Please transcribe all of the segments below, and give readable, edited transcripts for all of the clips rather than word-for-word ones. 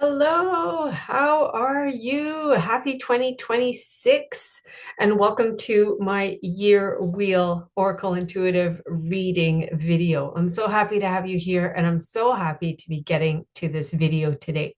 Hello, how are you? Happy 2026, and welcome to my Year Wheel Oracle Intuitive Reading video. I'm so happy to have you here, and I'm so happy to be getting to this video today.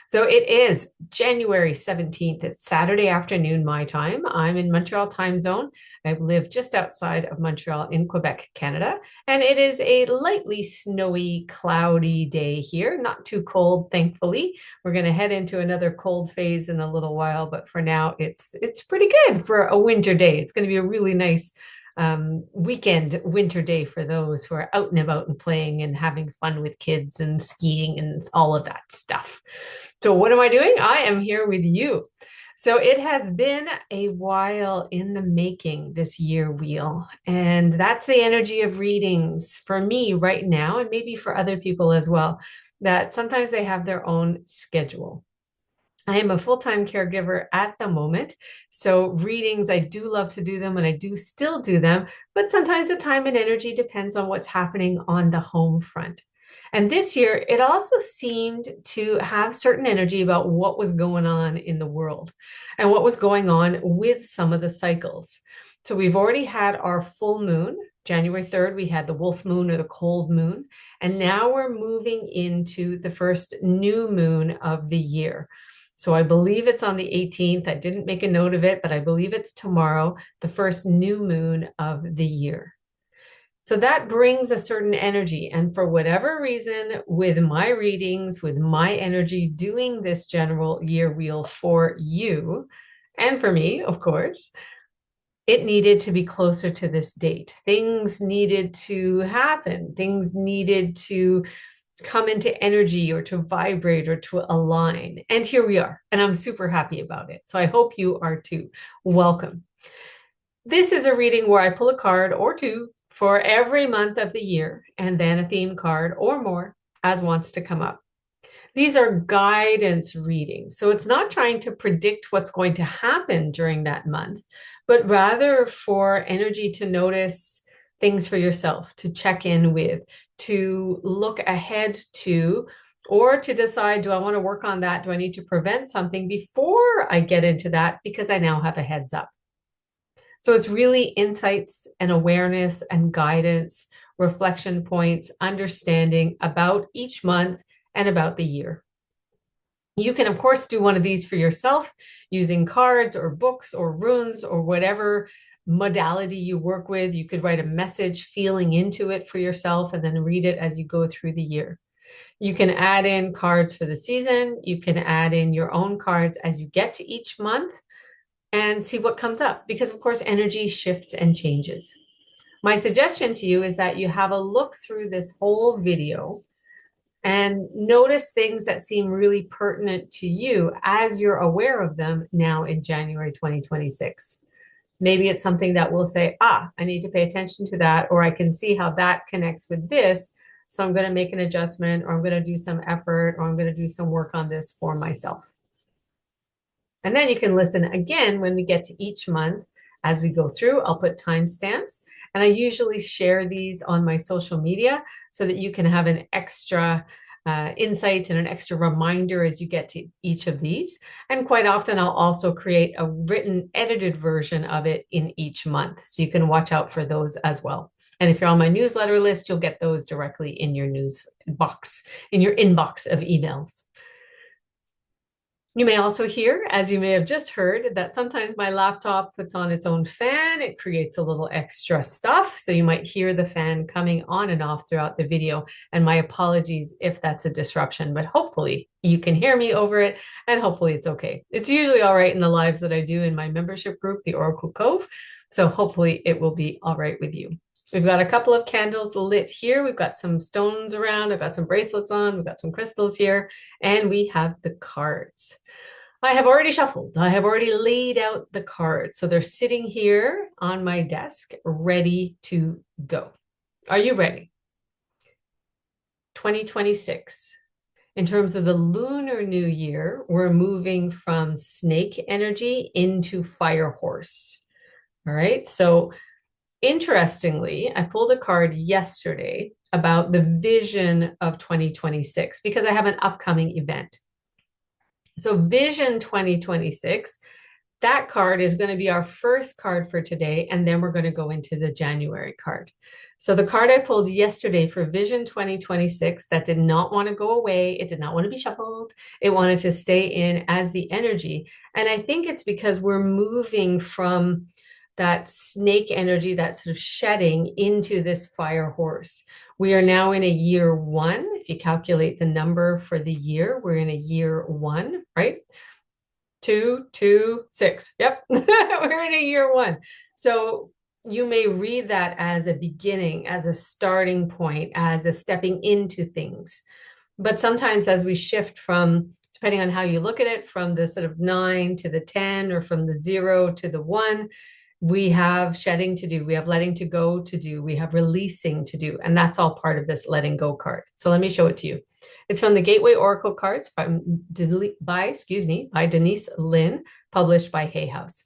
So it is January 17th. It's Saturday afternoon, my time. I'm in Montreal time zone. I live just outside of Montreal in Quebec, Canada. And it is a lightly snowy, cloudy day here. Not too cold, thankfully. We're going to head into another cold phase in a little while, but for now, it's pretty good for a winter day. It's going to be a really nice weekend winter day for those who are out and about and playing and having fun with kids and skiing and all of that stuff. So, what am I doing? I am here with you. So, it has been a while in the making, this year wheel. And that's the energy of readings for me right now, and maybe for other people as well, that sometimes they have their own schedule. I am a full-time caregiver at the moment. So readings, I do love to do them and I do still do them, but sometimes the time and energy depends on what's happening on the home front. And this year, it also seemed to have certain energy about what was going on in the world and what was going on with some of the cycles. So we've already had our full moon. January 3rd, we had the wolf moon or the cold moon. And now we're moving into the first new moon of the year. So I believe it's on the 18th. I didn't make a note of it, but I believe it's tomorrow, the first new moon of the year. So that brings a certain energy. And for whatever reason, with my readings, with my energy doing this general year wheel for you and for me, of course, it needed to be closer to this date. Things needed to happen. Things needed to come into energy or to vibrate or to align. And here we are. And I'm super happy about it. So I hope you are too. Welcome. This is a reading where I pull a card or two for every month of the year and then a theme card or more as wants to come up. These are guidance readings. So it's not trying to predict what's going to happen during that month, but rather for energy to notice things for yourself, to check in with, to look ahead to, or to decide, do I want to work on that? Do I need to prevent something before I get into that because I now have a heads up? So it's really insights and awareness and guidance, reflection points, understanding about each month and about the year. You can, of course, do one of these for yourself using cards or books or runes or whatever modality you work with. You could write a message feeling into it for yourself and then read it as you go through the year. You can add in cards for the season. You can add in your own cards as you get to each month and see what comes up because, of course, energy shifts and changes. My suggestion to you is that you have a look through this whole video and notice things that seem really pertinent to you as you're aware of them now in January 2026. Maybe it's something that will say, I need to pay attention to that, or I can see how that connects with this. So I'm going to make an adjustment, or I'm going to do some effort, or I'm going to do some work on this for myself. And then you can listen again when we get to each month as we go through. I'll put timestamps, and I usually share these on my social media so that you can have an extra insight and an extra reminder as you get to each of these. And quite often, I'll also create a written, edited version of it in each month. So you can watch out for those as well. And if you're on my newsletter list, you'll get those directly in your news box, in your inbox of emails. You may also hear, as you may have just heard, that sometimes my laptop puts on its own fan. It creates a little extra stuff. So you might hear the fan coming on and off throughout the video. And my apologies if that's a disruption, but hopefully you can hear me over it and hopefully it's okay. It's usually all right in the lives that I do in my membership group, the Oracle Cove. So hopefully it will be all right with you. We've got a couple of candles lit here. We've got some stones around. I've got some bracelets on. We've got some crystals here. And we have the cards. I have already shuffled. I have already laid out the cards. So they're sitting here on my desk, ready to go. Are you ready? 2026. In terms of the Lunar New Year, we're moving from snake energy into fire horse. All right. So interestingly, I pulled a card yesterday about the vision of 2026 because I have an upcoming event. So Vision 2026, that card is going to be our first card for today, and then we're going to go into the January card. So the card I pulled yesterday for Vision 2026 that did not want to go away, it did not want to be shuffled, it wanted to stay in as the energy. And I think it's because we're moving from that snake energy, that sort of shedding, into this fire horse. We are now in a year one. If you calculate the number for the year, we're in a year one, right? 2, 2, 6. Yep. We're in a year one. So you may read that as a beginning, as a starting point, as a stepping into things. But sometimes as we shift from, depending on how you look at it, from the sort of 9 to the 10 or from the 0 to the 1, we have shedding to do, we have letting to go to do, we have releasing to do, and that's all part of this letting go card. So let me show it to you. It's from the Gateway Oracle cards by Denise Lin, published by Hay House.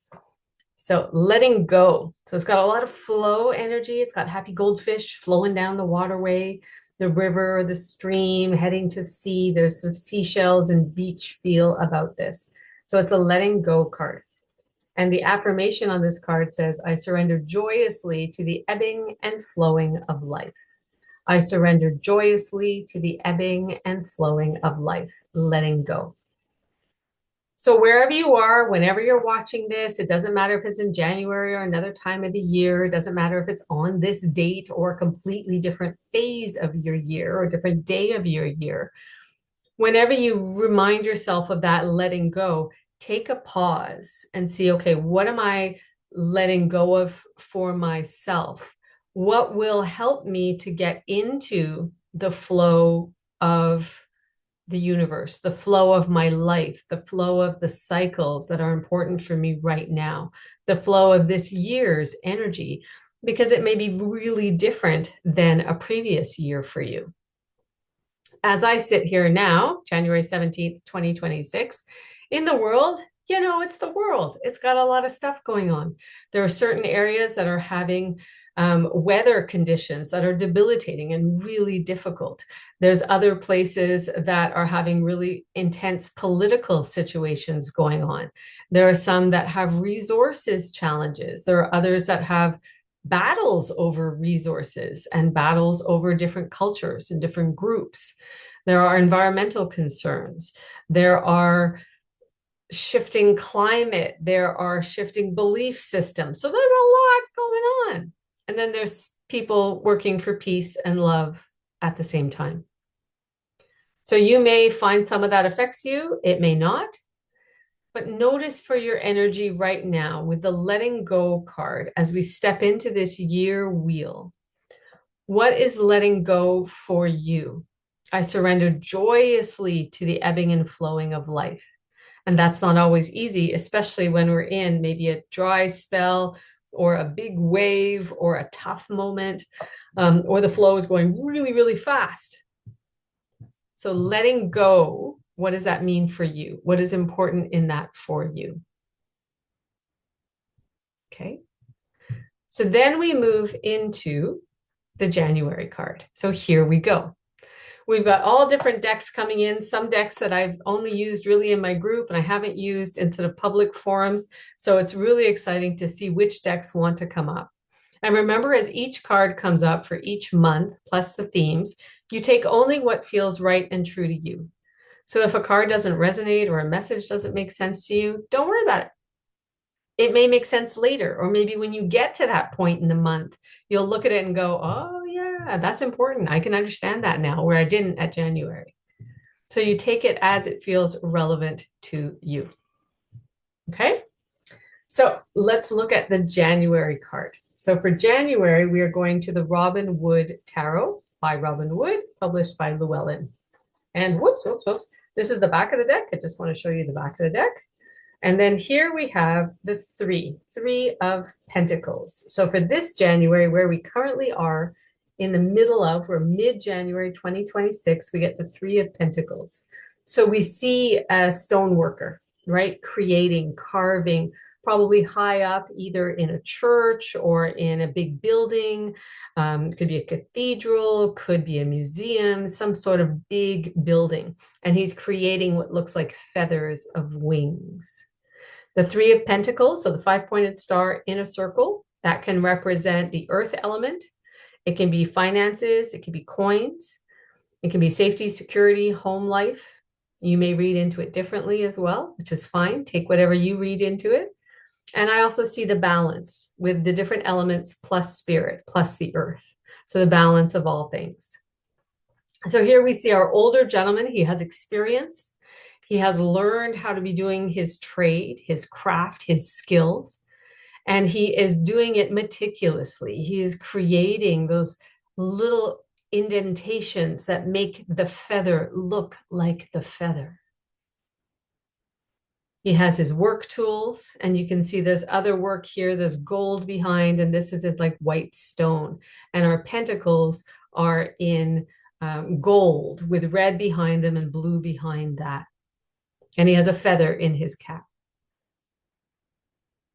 So letting go. So it's got a lot of flow energy. It's got happy goldfish flowing down the waterway, the river, the stream, heading to sea. There's some seashells and beach feel about this. So it's a letting go card. And the affirmation on this card says, I surrender joyously to the ebbing and flowing of life. I surrender joyously to the ebbing and flowing of life, letting go. So wherever you are, whenever you're watching this, it doesn't matter if it's in January or another time of the year. It doesn't matter if it's on this date or a completely different phase of your year or different day of your year. Whenever you remind yourself of that letting go, take a pause and see, okay, what am I letting go of for myself? What will help me to get into the flow of the universe, the flow of my life, the flow of the cycles that are important for me right now, the flow of this year's energy, because it may be really different than a previous year for you. As I sit here now, January 17th, 2026, in the world, it's the world. It's got a lot of stuff going on. There are certain areas that are having weather conditions that are debilitating and really difficult. There's other places that are having really intense political situations going on. There are some that have resources challenges. There are others that have battles over resources and battles over different cultures and different groups. There are environmental concerns. There are shifting climate. There are shifting belief systems. So there's a lot going on. And then there's people working for peace and love at the same time. So you may find some of that affects you. It may not. But notice for your energy right now with the letting go card as we step into this year wheel. What is letting go for you? I surrender joyously to the ebbing and flowing of life. And that's not always easy, especially when we're in maybe a dry spell or a big wave or a tough moment, or the flow is going really, really fast. So letting go, what does that mean for you? What is important in that for you? Okay. So then we move into the January card. So here we go. We've got all different decks coming in, some decks that I've only used really in my group and I haven't used in sort of public forums. So it's really exciting to see which decks want to come up. And remember, as each card comes up for each month, plus the themes, you take only what feels right and true to you. So if a card doesn't resonate or a message doesn't make sense to you, don't worry about it. It may make sense later, or maybe when you get to that point in the month, you'll look at it and go, oh yeah, that's important. I can understand that now, where I didn't at January. So you take it as it feels relevant to you. Okay. So let's look at the January card. So for January, we are going to the Robin Wood Tarot by Robin Wood, published by Llewellyn. And whoops, this is the back of the deck. I just want to show you the back of the deck. And then here we have the three of Pentacles. So for this January, where we currently are in the middle of, we're mid-January 2026, we get the 3 of Pentacles. So we see a stone worker, right? Creating, carving, probably high up, either in a church or in a big building. Could be a cathedral, could be a museum, some sort of big building. And he's creating what looks like feathers of wings. The Three of Pentacles, so the five-pointed star in a circle, that can represent the earth element. It can be finances, it can be coins, it can be safety, security, home life. You may read into it differently as well, which is fine. Take whatever you read into it. And I also see the balance with the different elements plus spirit, plus the earth. So the balance of all things. So here we see our older gentleman. He has experience. He has learned how to be doing his trade, his craft, his skills, and he is doing it meticulously. He is creating those little indentations that make the feather look like the feather. He has his work tools, and you can see there's other work here. There's gold behind, and this is in like white stone. And our pentacles are in gold with red behind them and blue behind that. And he has a feather in his cap.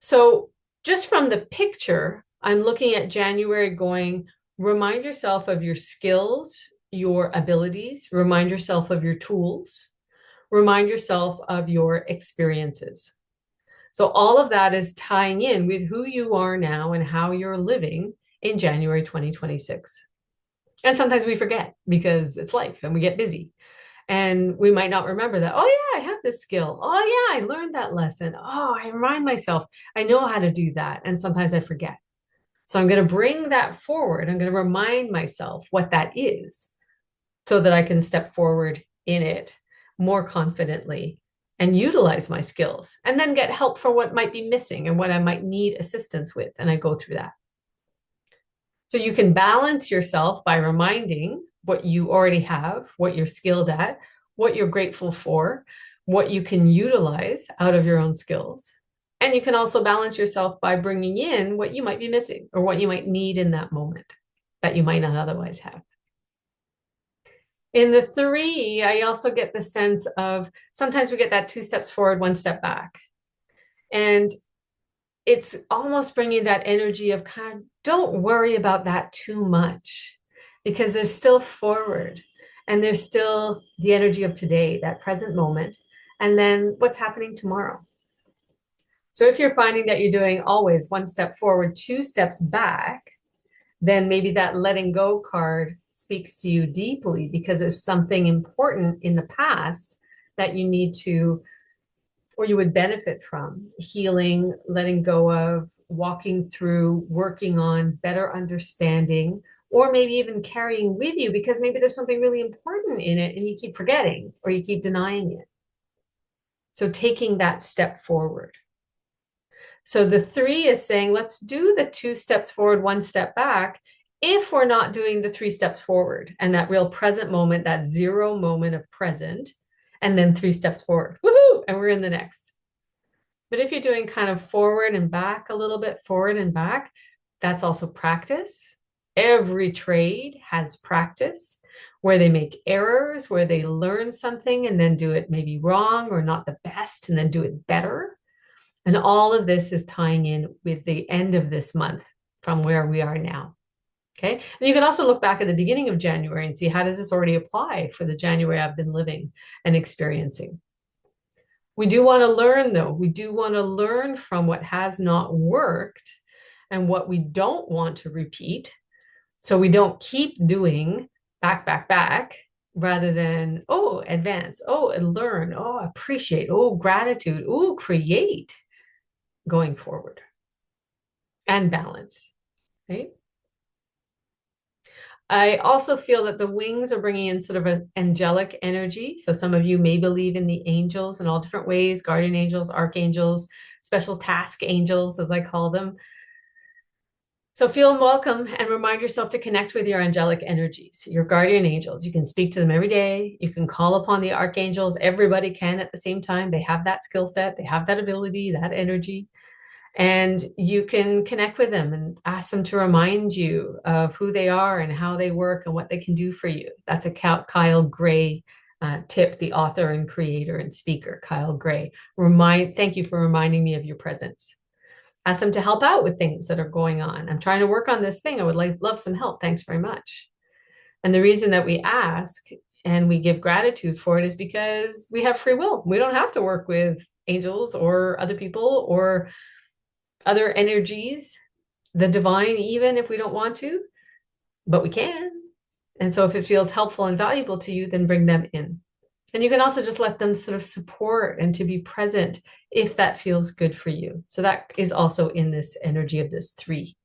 So just from the picture, I'm looking at January going, remind yourself of your skills, your abilities, remind yourself of your tools, remind yourself of your experiences. So all of that is tying in with who you are now and how you're living in January 2026. And sometimes we forget because it's life and we get busy. And we might not remember that. Oh, yeah, I have this skill. Oh, yeah, I learned that lesson. Oh, I remind myself, I know how to do that. And sometimes I forget. So I'm going to bring that forward. I'm going to remind myself what that is so that I can step forward in it more confidently and utilize my skills and then get help for what might be missing and what I might need assistance with. And I go through that. So you can balance yourself by reminding what you already have, what you're skilled at, what you're grateful for, what you can utilize out of your own skills. And you can also balance yourself by bringing in what you might be missing or what you might need in that moment that you might not otherwise have. In the three, I also get the sense of sometimes we get that two steps forward, one step back. And it's almost bringing that energy of kind of don't worry about that too much because there's still forward and there's still the energy of today, that present moment, and then what's happening tomorrow. So if you're finding that you're doing always one step forward, two steps back, then maybe that letting go card speaks to you deeply because there's something important in the past that you need to or you would benefit from healing, letting go of, walking through, working on, better understanding, or maybe even carrying with you because maybe there's something really important in it and you keep forgetting or you keep denying it. So taking that step forward. So the three is saying, let's do the two steps forward, one step back, if we're not doing the three steps forward and that real present moment, that zero moment of present, and then three steps forward. Woohoo! And we're in the next. But if you're doing kind of forward and back a little bit, forward and back, that's also practice. Every trade has practice where they make errors, where they learn something and then do it maybe wrong or not the best and then do it better. And all of this is tying in with the end of this month from where we are now. Okay. And you can also look back at the beginning of January and see how does this already apply for the January I've been living and experiencing. We do want to learn, though. We do want to learn from what has not worked and what we don't want to repeat. So we don't keep doing back, back, back, rather than, oh, advance, oh, learn, oh, appreciate, oh, gratitude, oh, create going forward and balance, right? I also feel that the wings are bringing in sort of an angelic energy. So some of you may believe in the angels in all different ways, guardian angels, archangels, special task angels, as I call them. So feel welcome and remind yourself to connect with your angelic energies, your guardian angels. You can speak to them every day. You can call upon the archangels. Everybody can at the same time. They have that skill set. They have that ability, that energy. And you can connect with them and ask them to remind you of who they are and how they work and what they can do for you. That's a Kyle Gray tip, the author and creator and speaker, Kyle Gray. Thank you for reminding me of your presence. Ask them to help out with things that are going on. I'm trying to work on this thing. I would love some help. Thanks very much. And the reason that we ask and we give gratitude for it is because we have free will. We don't have to work with angels or other people or other energies, the divine, even if we don't want to, but we can. And so if it feels helpful and valuable to you, then bring them in. And you can also just let them sort of support and to be present if that feels good for you. So that is also in this energy of this 3.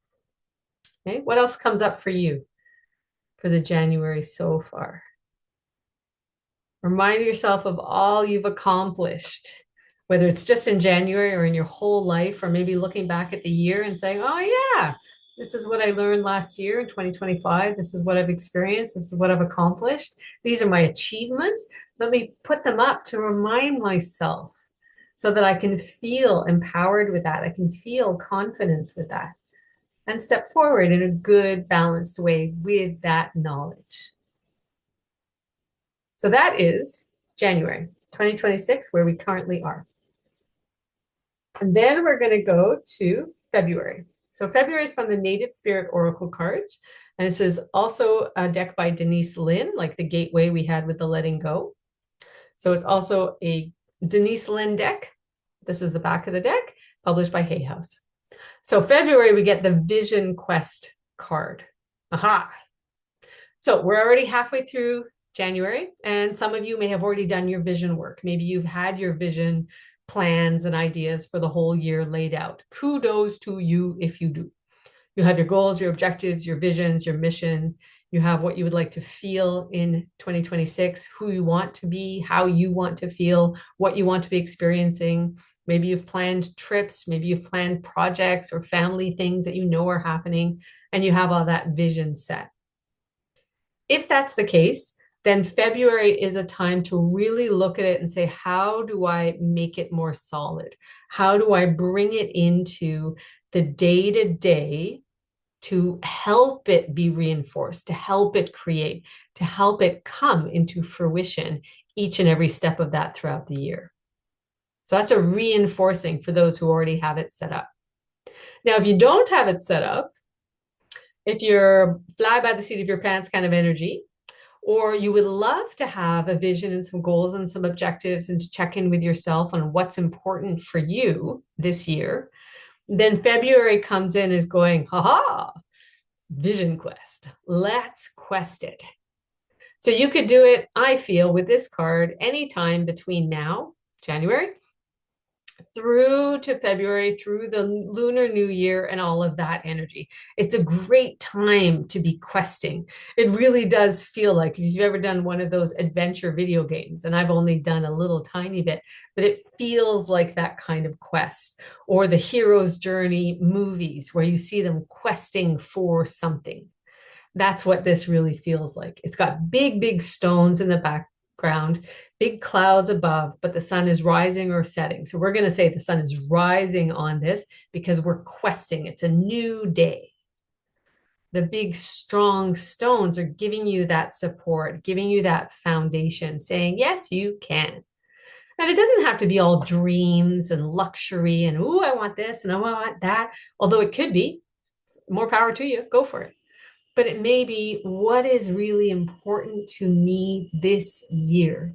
Okay, what else comes up for you for the January so far? Remind yourself of all you've accomplished, whether it's just in January or in your whole life, or maybe looking back at the year and saying, oh, yeah, this is what I learned last year in 2025. This is what I've experienced. This is what I've accomplished. These are my achievements. Let me put them up to remind myself so that I can feel empowered with that. I can feel confidence with that and step forward in a good, balanced way with that knowledge. So that is January 2026, where we currently are. And then we're going to go to February. So February is from the Native Spirit Oracle cards. And this is also a deck by Denise Lynn, like the gateway we had with the letting go. So it's also a Denise Lynn deck. This is the back of the deck, published by Hay House. So February, we get the Vision Quest card. Aha. So we're already halfway through January, and some of you may have already done your vision work. Maybe you've had your vision plans and ideas for the whole year laid out. Kudos to you if you do. You have your goals, your objectives, your visions, your mission. You have what you would like to feel in 2026, who you want to be, how you want to feel, what you want to be experiencing. Maybe you've planned trips, maybe you've planned projects or family things that you know are happening, and you have all that vision set. If that's the case, then February is a time to really look at it and say, how do I make it more solid? How do I bring it into the day-to-day to help it be reinforced, to help it create, to help it come into fruition each and every step of that throughout the year? So that's a reinforcing for those who already have it set up. Now, if you don't have it set up, if you're fly by the seat of your pants kind of energy, or you would love to have a vision and some goals and some objectives and to check in with yourself on what's important for you this year, then February comes in as going, haha, vision quest. Let's quest it. So you could do it, I feel, with this card anytime between now, January, through to February, through the Lunar New Year and all of that energy. It's a great time to be questing. It really does feel like, if you've ever done one of those adventure video games, and I've only done a little tiny bit, but it feels like that kind of quest, or the hero's journey movies where you see them questing for something. That's what this really feels like. It's got big, big stones in the background, big clouds above, but the sun is rising or setting. So we're going to say the sun is rising on this because we're questing. It's a new day. The big, strong stones are giving you that support, giving you that foundation, saying, yes, you can. And it doesn't have to be all dreams and luxury and, oh, I want this and I want that. Although it could be. More power to you. Go for it. But it may be, what is really important to me this year?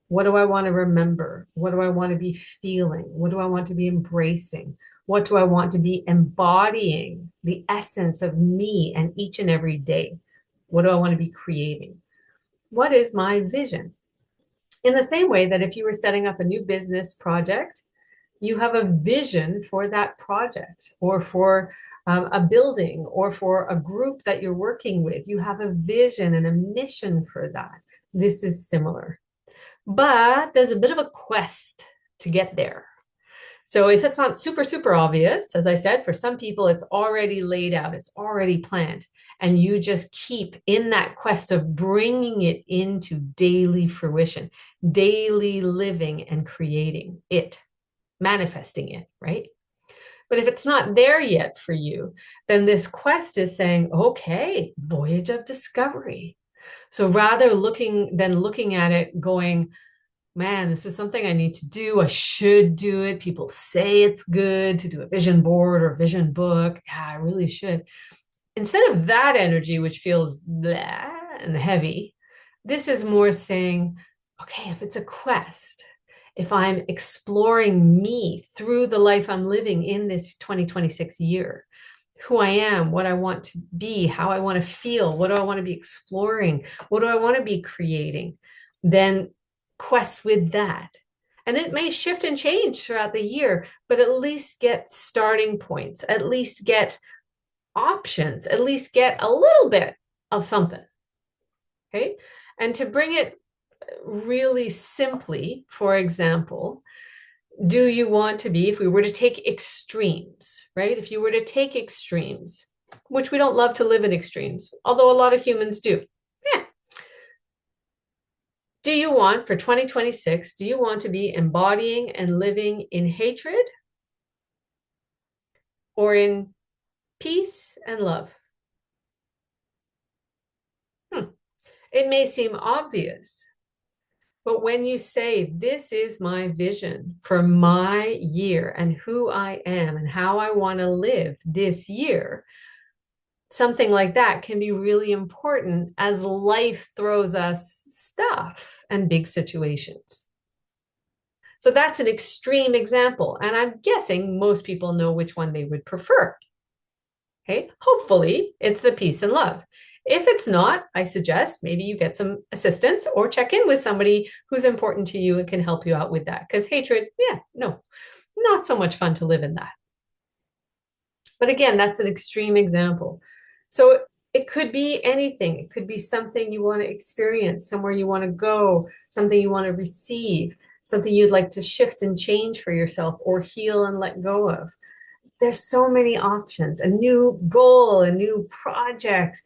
What do I want to remember? What do I want to be feeling? What do I want to be embracing? What do I want to be embodying? The essence of me and each and every day. What do I want to be creating? What is my vision? In the same way that if you were setting up a new business project, you have a vision for that project, or for a building, or for a group that you're working with. You have a vision and a mission for that. This is similar. But there's a bit of a quest to get there. So if it's not super, super obvious, as I said, for some people, it's already laid out, it's already planned, and you just keep in that quest of bringing it into daily fruition, daily living and creating it, manifesting it, right? But if it's not there yet for you, then this quest is saying, okay, voyage of discovery. So rather looking at it going, man, this is something I need to do. I should do it. People say it's good to do a vision board or vision book. Yeah, I really should. Instead of that energy, which feels blah and heavy, this is more saying, okay, if it's a quest, if I'm exploring me through the life I'm living in this 2026 year, who I am, what I want to be, how I want to feel, what do I want to be exploring, what do I want to be creating, then quest with that. And it may shift and change throughout the year, but at least get starting points, at least get options, at least get a little bit of something. Okay. And to bring it really simply, for example, do you want to be, if we were to take extremes, right? If you were to take extremes, which we don't love to live in extremes, although a lot of humans do. Yeah. Do you want, for 2026, do you want to be embodying and living in hatred or in peace and love? It may seem obvious, but when you say, this is my vision for my year and who I am and how I want to live this year, something like that can be really important as life throws us stuff and big situations. So that's an extreme example. And I'm guessing most people know which one they would prefer. Okay. Hopefully it's the peace and love. If it's not, I suggest maybe you get some assistance or check in with somebody who's important to you and can help you out with that. Because hatred, yeah, no, not so much fun to live in that. But again, that's an extreme example. So it could be anything. It could be something you want to experience, somewhere you want to go, something you want to receive, something you'd like to shift and change for yourself or heal and let go of. There's so many options, a new goal, a new project,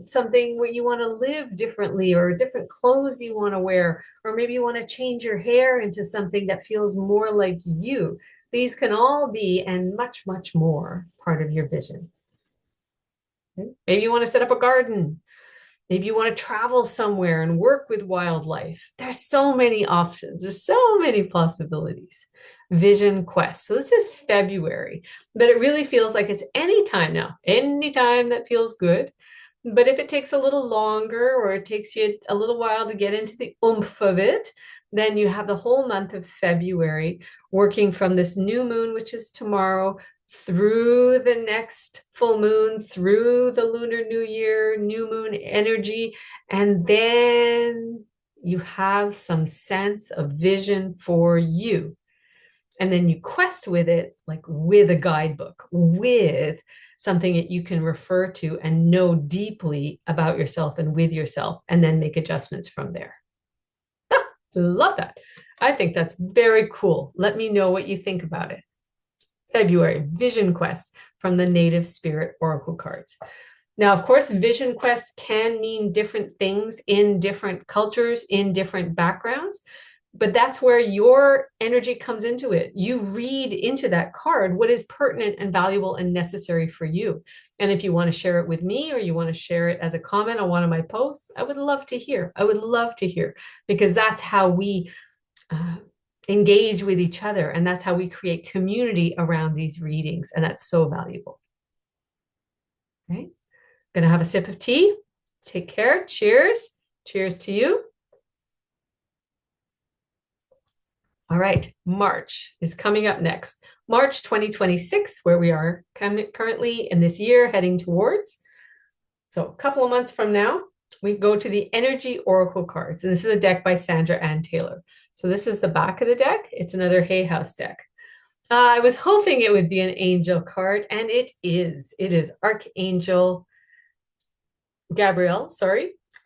something where you want to live differently or different clothes you want to wear, or maybe you want to change your hair into something that feels more like you. These can all be, and much, much more, part of your vision. Okay? Maybe you want to set up a garden. Maybe you want to travel somewhere and work with wildlife. There's so many options. There's so many possibilities. Vision quest. So this is February, but it really feels like it's any time now, any time that feels good. But if it takes a little longer or it takes you a little while to get into the oomph of it, then you have the whole month of February working from this new moon, which is tomorrow, through the next full moon, through the Lunar New Year, new moon energy, and then you have some sense of vision for you. And then you quest with it, like with a guidebook, with something that you can refer to and know deeply about yourself and with yourself, and then make adjustments from there. Ah, love that. I think that's very cool. Let me know what you think about it. February, Vision Quest from the Native Spirit Oracle cards. Now, of course, Vision Quest can mean different things in different cultures, in different backgrounds, but that's where your energy comes into it. You read into that card what is pertinent and valuable and necessary for you. And if you want to share it with me or you want to share it as a comment on one of my posts, I would love to hear. I would love to hear, because that's how we engage with each other. And that's how we create community around these readings. And that's so valuable. Okay. Gonna have a sip of tea. Take care. Cheers. Cheers to you. All right. March is coming up next. March 2026, where we are currently in this year heading towards. So a couple of months from now, we go to the Energy Oracle cards. And this is a deck by Sandra Ann Taylor. So this is the back of the deck. It's another Hay House deck. I was hoping it would be an angel card, and it is. It is Archangel Gabriel,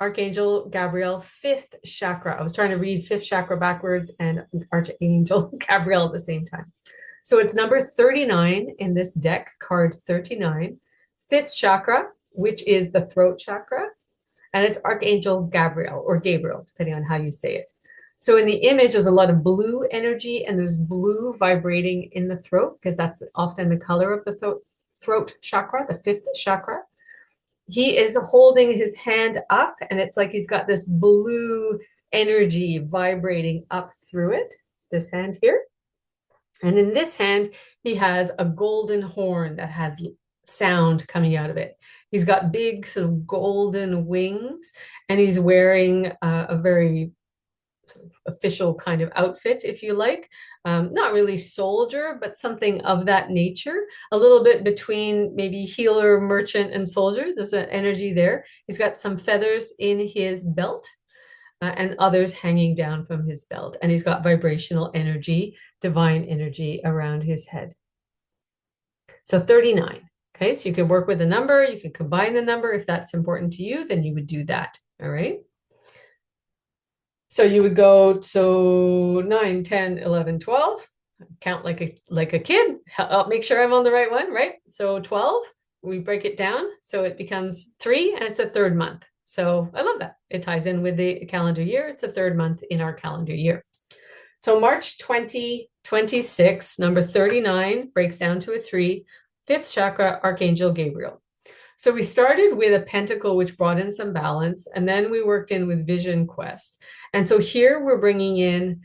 Archangel Gabriel, fifth chakra. I was trying to read fifth chakra backwards and Archangel Gabriel at the same time. So it's number 39 in this deck, card 39, fifth chakra, which is the throat chakra, and it's Archangel Gabriel or Gabriel, depending on how you say it. So in the image, there's a lot of blue energy, and there's blue vibrating in the throat, because that's often the color of the throat chakra, the fifth chakra. He is holding his hand up, and it's like he's got this blue energy vibrating up through it, this hand here. And in this hand, he has a golden horn that has sound coming out of it. He's got big sort of golden wings, and he's wearing a very official kind of outfit, if you like. Not really soldier, but something of that nature. A little bit between maybe healer, merchant, and soldier. There's an energy there. He's got some feathers in his belt. And others hanging down from his belt. And he's got vibrational energy, divine energy around his head. So 39. Okay, so you can work with a number, you can combine the number. If that's important to you, then you would do that. All right. So you would go, so 9, 10, 11, 12. Count like a kid. I'll make sure I'm on the right one, right? So 12, we break it down. So it becomes 3 and it's a third month. So I love that. It ties in with the calendar year. It's a third month in our calendar year. So March 2026, number 39 breaks down to a 3, fifth chakra, Archangel Gabriel. So we started with a pentacle, which brought in some balance, and then we worked in with Vision Quest. And so here we're bringing in,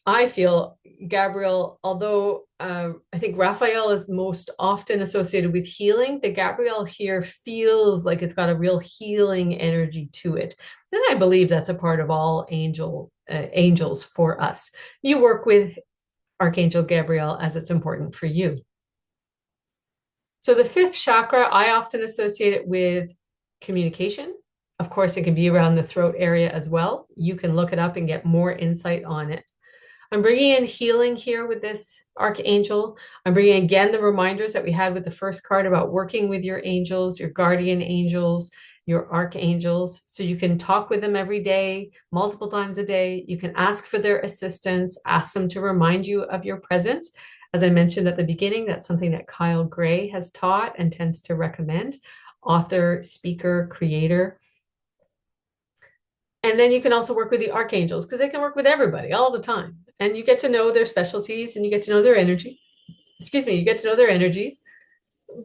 I feel, Gabriel, although I think Raphael is most often associated with healing, the Gabriel here feels like it's got a real healing energy to it. And I believe that's a part of all angels for us. You work with Archangel Gabriel as it's important for you. So the fifth chakra, I often associate it with communication. Of course, it can be around the throat area as well. You can look it up and get more insight on it. I'm bringing in healing here with this archangel. I'm bringing again the reminders that we had with the first card about working with your angels, your guardian angels, your archangels. So you can talk with them every day, multiple times a day. You can ask for their assistance, ask them to remind you of your presence. As I mentioned at the beginning, that's something that Kyle Gray has taught and tends to recommend. Author, speaker, creator. And then you can also work with the archangels because they can work with everybody all the time. And you get to know their specialties and you get to know their energy. Excuse me, you get to know their energies.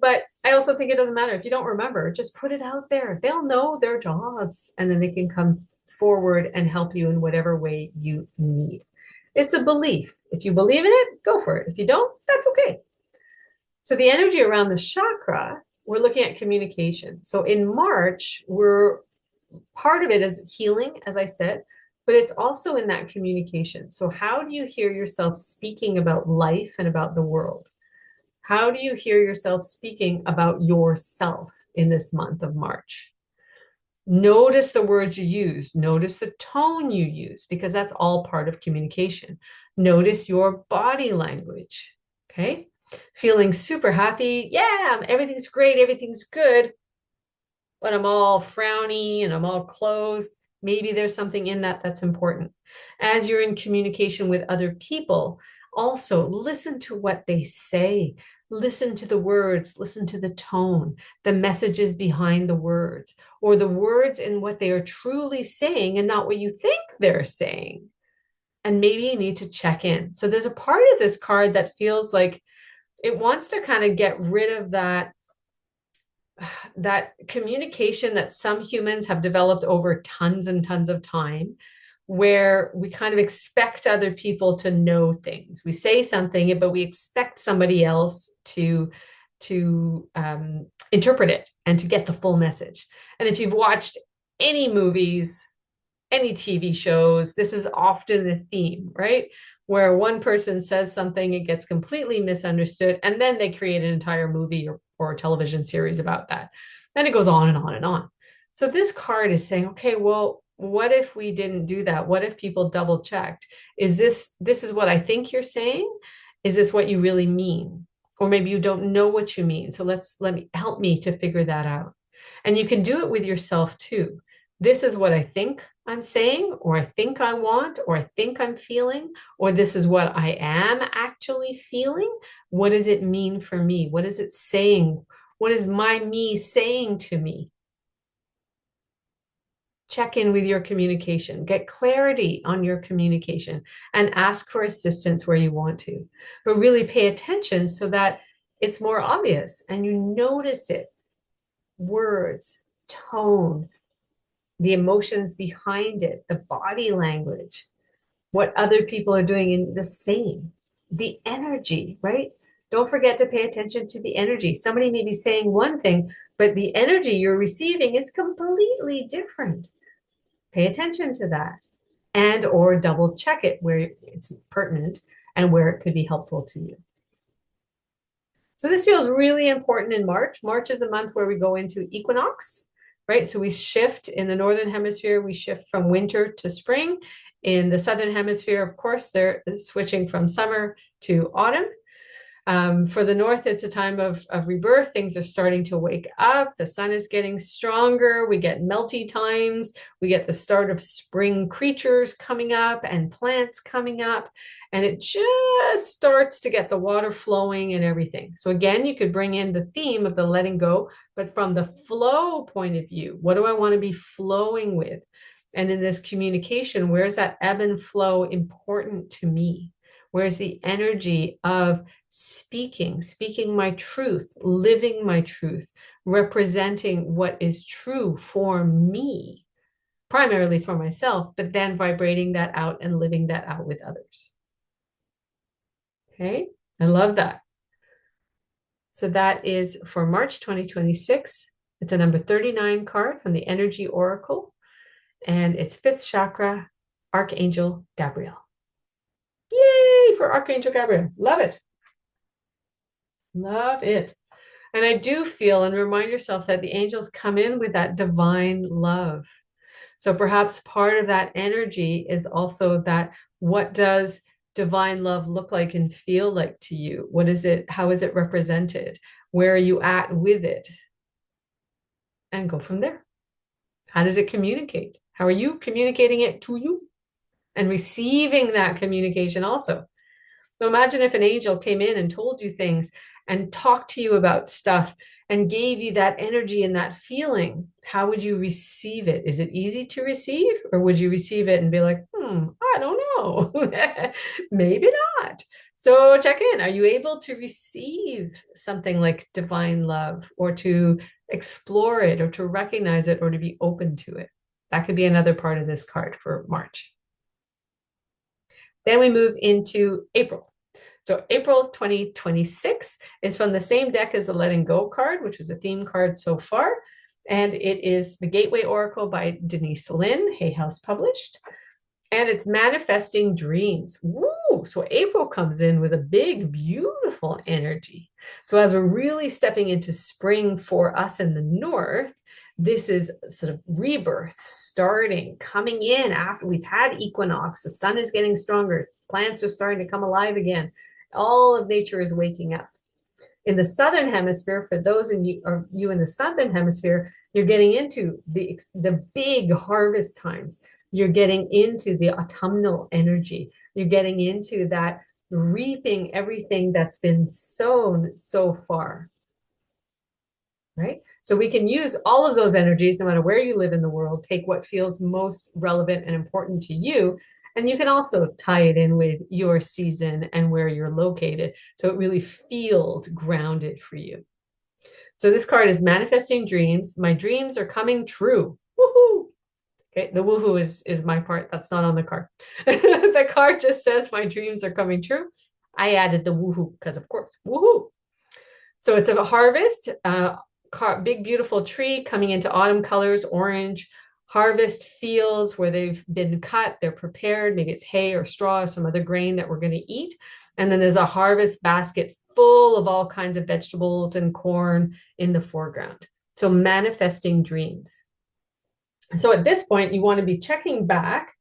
But I also think it doesn't matter. If you don't remember, just put it out there. They'll know their jobs and then they can come forward and help you in whatever way you need. It's a belief. If you believe in it, go for it. If you don't, that's okay. So the energy around the chakra, we're looking at communication. So in March, part of it is healing, as I said, but it's also in that communication. So how do you hear yourself speaking about life and about the world? How do you hear yourself speaking about yourself in this month of March? Notice the words you use. Notice the tone you use, because that's all part of communication. Notice your body language, okay? Feeling super happy. Yeah, everything's great. Everything's good. But I'm all frowny and I'm all closed. Maybe there's something in that that's important. As you're in communication with other people, also listen to what they say. Listen to the words, listen to the tone, the messages behind the words, or the words in what they are truly saying and not what you think they're saying. And maybe you need to check in. So there's a part of this card that feels like it wants to kind of get rid of that communication that some humans have developed over tons and tons of time, where we kind of expect other people to know things. We say something, but we expect somebody else to interpret it and to get the full message. And if you've watched any movies, any TV shows, this is often the theme, right? Where one person says something, it gets completely misunderstood, and then they create an entire movie or a television series about that. And it goes on and on and on. So this card is saying, okay, well, what if we didn't do that? What if people double checked? Is this is what I think you're saying? Is this what you really mean? Or maybe you don't know what you mean. So help me to figure that out. And you can do it with yourself too. This is what I think I'm saying, or I think I want, or I think I'm feeling, or this is what I am actually feeling. What does it mean for me? What is it saying? What is my me saying to me? Check in with your communication, get clarity on your communication, and ask for assistance where you want to. But really pay attention so that it's more obvious and you notice it. Words, tone, the emotions behind it, the body language, what other people are doing in the same, the energy, right? Don't forget to pay attention to the energy. Somebody may be saying one thing, but the energy you're receiving is completely different. Pay attention to that and or double check it where it's pertinent and where it could be helpful to you. So this feels really important in March. March is a month where we go into equinox, right? So we shift in the northern hemisphere, we shift from winter to spring. In the southern hemisphere, of course, they're switching from summer to autumn. For the north, it's a time of rebirth. Things are starting to wake up. The sun is getting stronger. We get melty times. We get the start of spring creatures coming up and plants coming up. And it just starts to get the water flowing and everything. So again, you could bring in the theme of the letting go, but from the flow point of view, what do I want to be flowing with? And in this communication, where's that ebb and flow important to me? Where's the energy of speaking my truth, living my truth, representing what is true for me, primarily for myself, but then vibrating that out and living that out with others. Okay, I love that. So that is for March 2026. It's a number 39 card from the Energy Oracle, and it's fifth chakra, Archangel Gabriel. Yay for Archangel Gabriel. Love it. Love it. And I do feel, and remind yourself that the angels come in with that divine love. So perhaps part of that energy is also that, what does divine love look like and feel like to you? What is it? How is it represented? Where are you at with it? And go from there. How does it communicate? How are you communicating it to you and receiving that communication also? So imagine if an angel came in and told you things and talked to you about stuff and gave you that energy and that feeling. How would you receive it? Is it easy to receive, or would you receive it and be like, I don't know, maybe not? So check in. Are you able to receive something like divine love, or to explore it, or to recognize it, or to be open to it? That could be another part of this card for March. Then we move into April. So April 2026 is from the same deck as the Letting Go card, which was a theme card so far. And it is the Gateway Oracle by Denise Lynn, Hay House published. And it's manifesting dreams. Woo! So April comes in with a big, beautiful energy. So as we're really stepping into spring for us in the north, this is sort of rebirth, starting, coming in after we've had equinox. The sun is getting stronger. Plants are starting to come alive again. All of nature is waking up. In the southern hemisphere, for those of you in the southern hemisphere, you're getting into the big harvest times. You're getting into the autumnal energy. You're getting into that reaping everything that's been sown so far. Right? So we can use all of those energies, no matter where you live in the world. Take what feels most relevant and important to you. And you can also tie it in with your season and where you're located, so it really feels grounded for you. So this card is manifesting dreams. My dreams are coming true. Woohoo! Okay, the woohoo is my part. That's not on the card. The card just says my dreams are coming true. I added the woohoo because, of course, woohoo. So it's a harvest, big, beautiful tree coming into autumn colors, orange. Harvest fields where they've been cut, they're prepared. Maybe it's hay or straw or some other grain that we're going to eat. And then there's a harvest basket full of all kinds of vegetables and corn in the foreground. So manifesting dreams. So at this point, you want to be checking back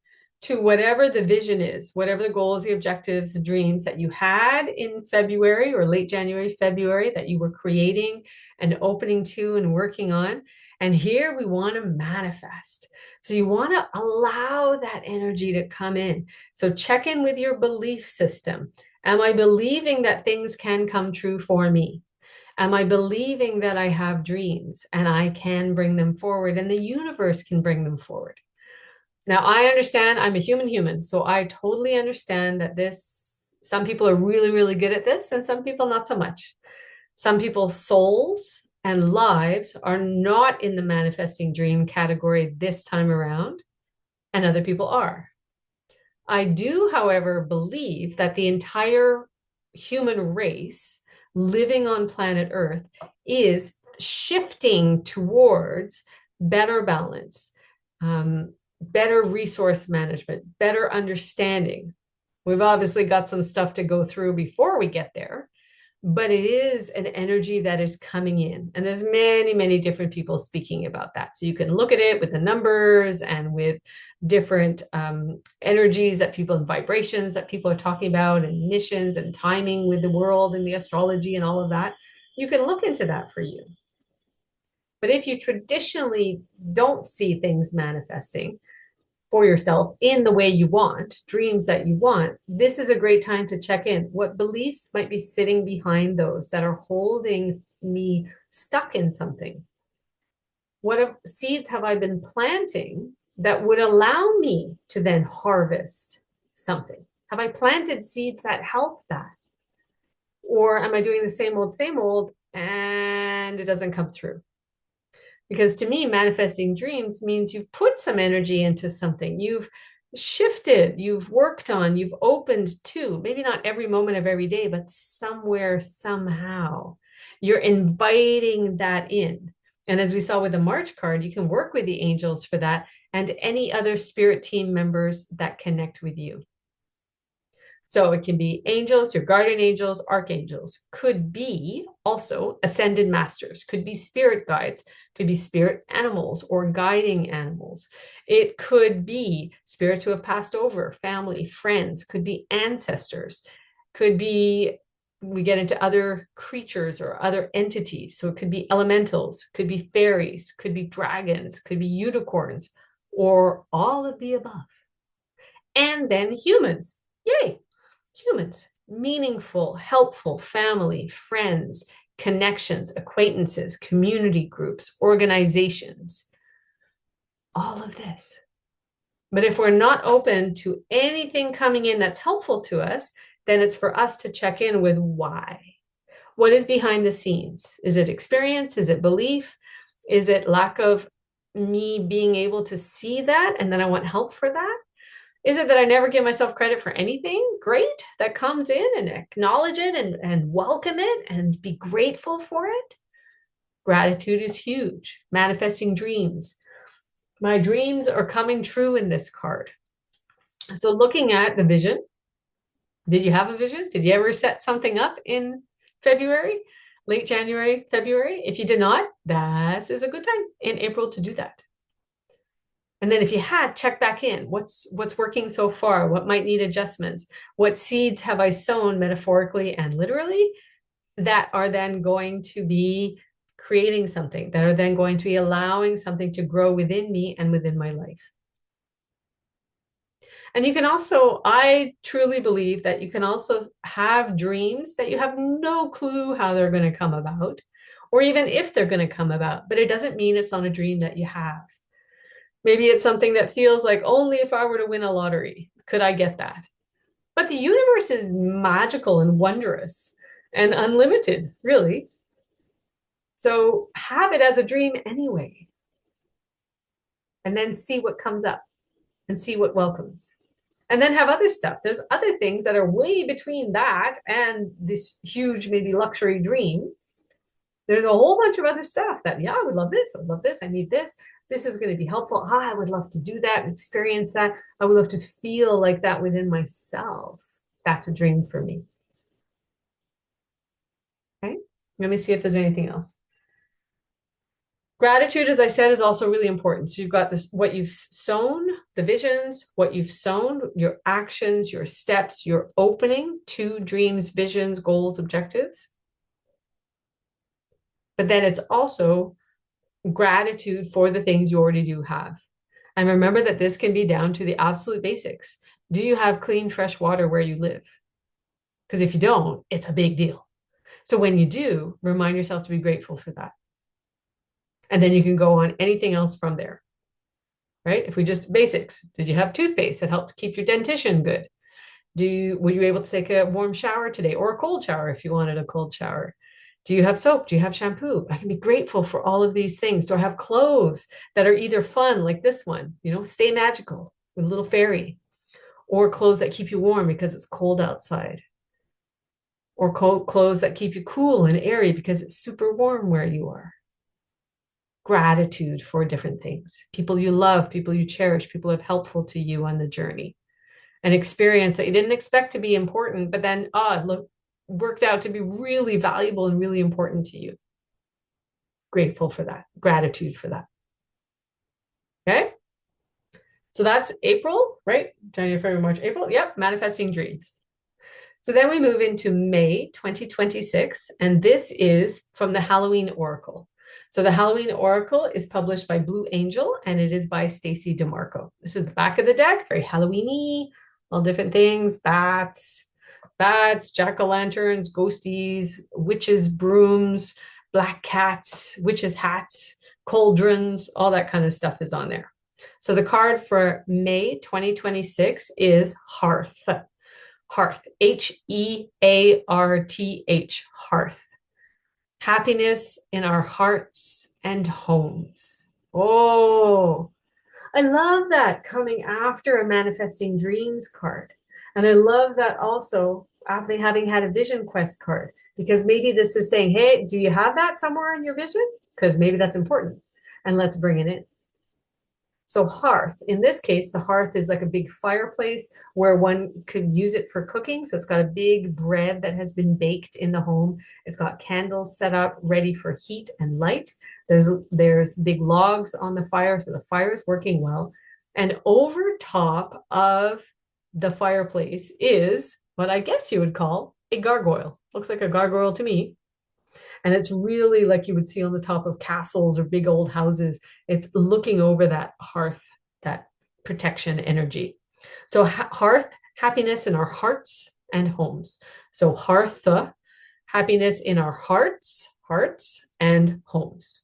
to whatever the vision is, whatever the goals, the objectives, the dreams that you had in February or late January, February, that you were creating and opening to and working on. And here we want to manifest. So you want to allow that energy to come in. So check in with your belief system. Am I believing that things can come true for me? Am I believing that I have dreams and I can bring them forward and the universe can bring them forward? Now, I understand I'm a human, so I totally understand that some people are really, really good at this and some people not so much. Some people's souls and lives are not in the manifesting dream category this time around, and other people are. I do, however, believe that the entire human race living on planet Earth is shifting towards better balance, better resource management, better understanding. We've obviously got some stuff to go through before we get there, but it is an energy that is coming in. And there's many, many different people speaking about that. So you can look at it with the numbers and with different energies that people and vibrations that people are talking about, and missions and timing with the world and the astrology and all of that. You can look into that for you. But if you traditionally don't see things manifesting for yourself in the way you want, dreams that you want, this is a great time to check in. What beliefs might be sitting behind those that are holding me stuck in something? What seeds have I been planting that would allow me to then harvest something? Have I planted seeds that help that? Or am I doing the same old, and it doesn't come through? Because to me, manifesting dreams means you've put some energy into something. You've shifted, you've worked on, you've opened to, maybe not every moment of every day, but somewhere, somehow, you're inviting that in. And as we saw with the March card, you can work with the angels for that and any other spirit team members that connect with you. So it can be angels, your guardian angels, archangels, could be also ascended masters, could be spirit guides, could be spirit animals or guiding animals. It could be spirits who have passed over, family, friends, could be ancestors, could be, we get into other creatures or other entities. So it could be elementals, could be fairies, could be dragons, could be unicorns, or all of the above. And then humans. Yay! Humans, meaningful, helpful family, friends, connections, acquaintances, community groups, organizations, all of this. But if we're not open to anything coming in that's helpful to us, then it's for us to check in with why. What is behind the scenes? Is it experience? Is it belief? Is it lack of me being able to see that and then I want help for that? Is it that I never give myself credit for anything great that comes in, and acknowledge it and welcome it and be grateful for it? Gratitude is huge. Manifesting dreams. My dreams are coming true in this card. So looking at the vision, did you have a vision? Did you ever set something up in February, late January, February? If you did not, this is a good time in April to do that. And then if you had, check back in. What's working so far? What might need adjustments? What seeds have I sown metaphorically and literally that are then going to be creating something, that are then going to be allowing something to grow within me and within my life? And you can also, I truly believe that you can also have dreams that you have no clue how they're going to come about, or even if they're going to come about, but it doesn't mean it's not a dream that you have. Maybe it's something that feels like only if I were to win a lottery, could I get that? But the universe is magical and wondrous and unlimited, really. So have it as a dream anyway. And then see what comes up and see what welcomes. And then have other stuff. There's other things that are way between that and this huge, maybe luxury dream. There's a whole bunch of other stuff that, yeah, I would love this. I would love this. I need this. This is going to be helpful. I would love to do that and experience that. I would love to feel like that within myself. That's a dream for me. Okay. Let me see if there's anything else. Gratitude, as I said, is also really important. So you've got this, what you've sown, the visions, what you've sown, your actions, your steps, your opening to dreams, visions, goals, objectives. But then it's also gratitude for the things you already do have. And remember that this can be down to the absolute basics. Do you have clean, fresh water where you live? Because if you don't, it's a big deal. So when you do, remind yourself to be grateful for that. And then you can go on anything else from there, right? If we just basics, did you have toothpaste that helped keep your dentition good? Were you able to take a warm shower today or a cold shower if you wanted a cold shower? Do you have soap? Do you have shampoo? I can be grateful for all of these things. Do I have clothes that are either fun, like this one, stay magical with a little fairy, or clothes that keep you warm because it's cold outside, or clothes that keep you cool and airy because it's super warm where you are? Gratitude for different things, people you love, people you cherish, people who have helpful to you on the journey, an experience that you didn't expect to be important, but then, look, worked out to be really valuable and really important to you. Grateful for that, gratitude for that. Okay. So that's April, right? January, February, March, April. Yep. Manifesting dreams. So then we move into May 2026, and this is from the Halloween Oracle. So the Halloween Oracle is published by Blue Angel, and it is by Stacy DeMarco. This is the back of the deck, very Halloween-y, all different things, bats, jack-o'-lanterns, ghosties, witches, brooms, black cats, witches' hats, cauldrons, all that kind of stuff is on there. So the card for May 2026 is Hearth. Hearth, Hearth, hearth. Happiness in our hearts and homes. Oh, I love that coming after a manifesting dreams card. And I love that also after having had a vision quest card, because maybe this is saying, hey, do you have that somewhere in your vision? Because maybe that's important. And let's bring it in. So hearth, in this case, the hearth is like a big fireplace where one could use it for cooking. So it's got a big bread that has been baked in the home. It's got candles set up ready for heat and light. There's big logs on the fire, so the fire is working well. And over top of the fireplace is what I guess you would call a gargoyle. Looks like a gargoyle to me. And it's really like you would see on the top of castles or big old houses. It's looking over that hearth, that protection energy. So hearth, happiness in our hearts and homes. So hearth, happiness in our hearts and homes.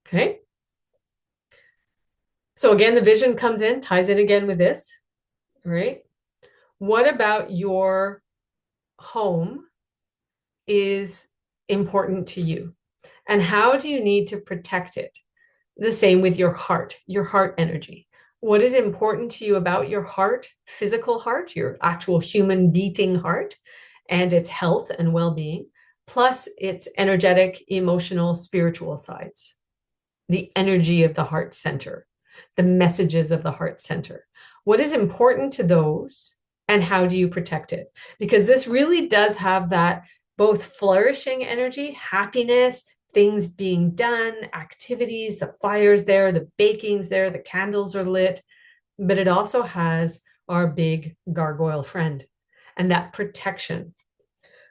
Okay. So again, the vision comes in, ties it again with this. All right. What about your home is important to you? And how do you need to protect it? The same with your heart energy. What is important to you about your heart, physical heart, your actual human beating heart, and its health and well-being, plus its energetic, emotional, spiritual sides, the energy of the heart center, the messages of the heart center. What is important to those, and how do you protect it? Because this really does have that both flourishing energy, happiness, things being done, activities, the fire's there, the baking's there, the candles are lit, but it also has our big gargoyle friend and that protection.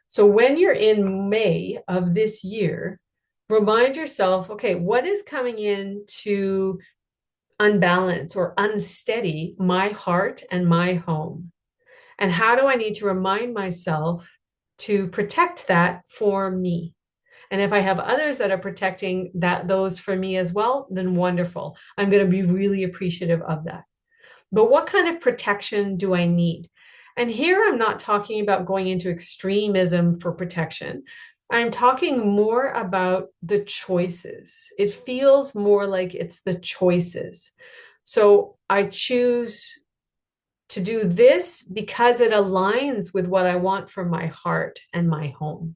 So when you're in May of this year, remind yourself, okay, what is coming in to unbalance or unsteady my heart and my home? And how do I need to remind myself to protect that for me? And if I have others that are protecting those for me as well, then wonderful. I'm going to be really appreciative of that. But what kind of protection do I need? And here I'm not talking about going into extremism for protection. I'm talking more about the choices. It feels more like it's the choices. So I choose to do this because it aligns with what I want for my heart and my home.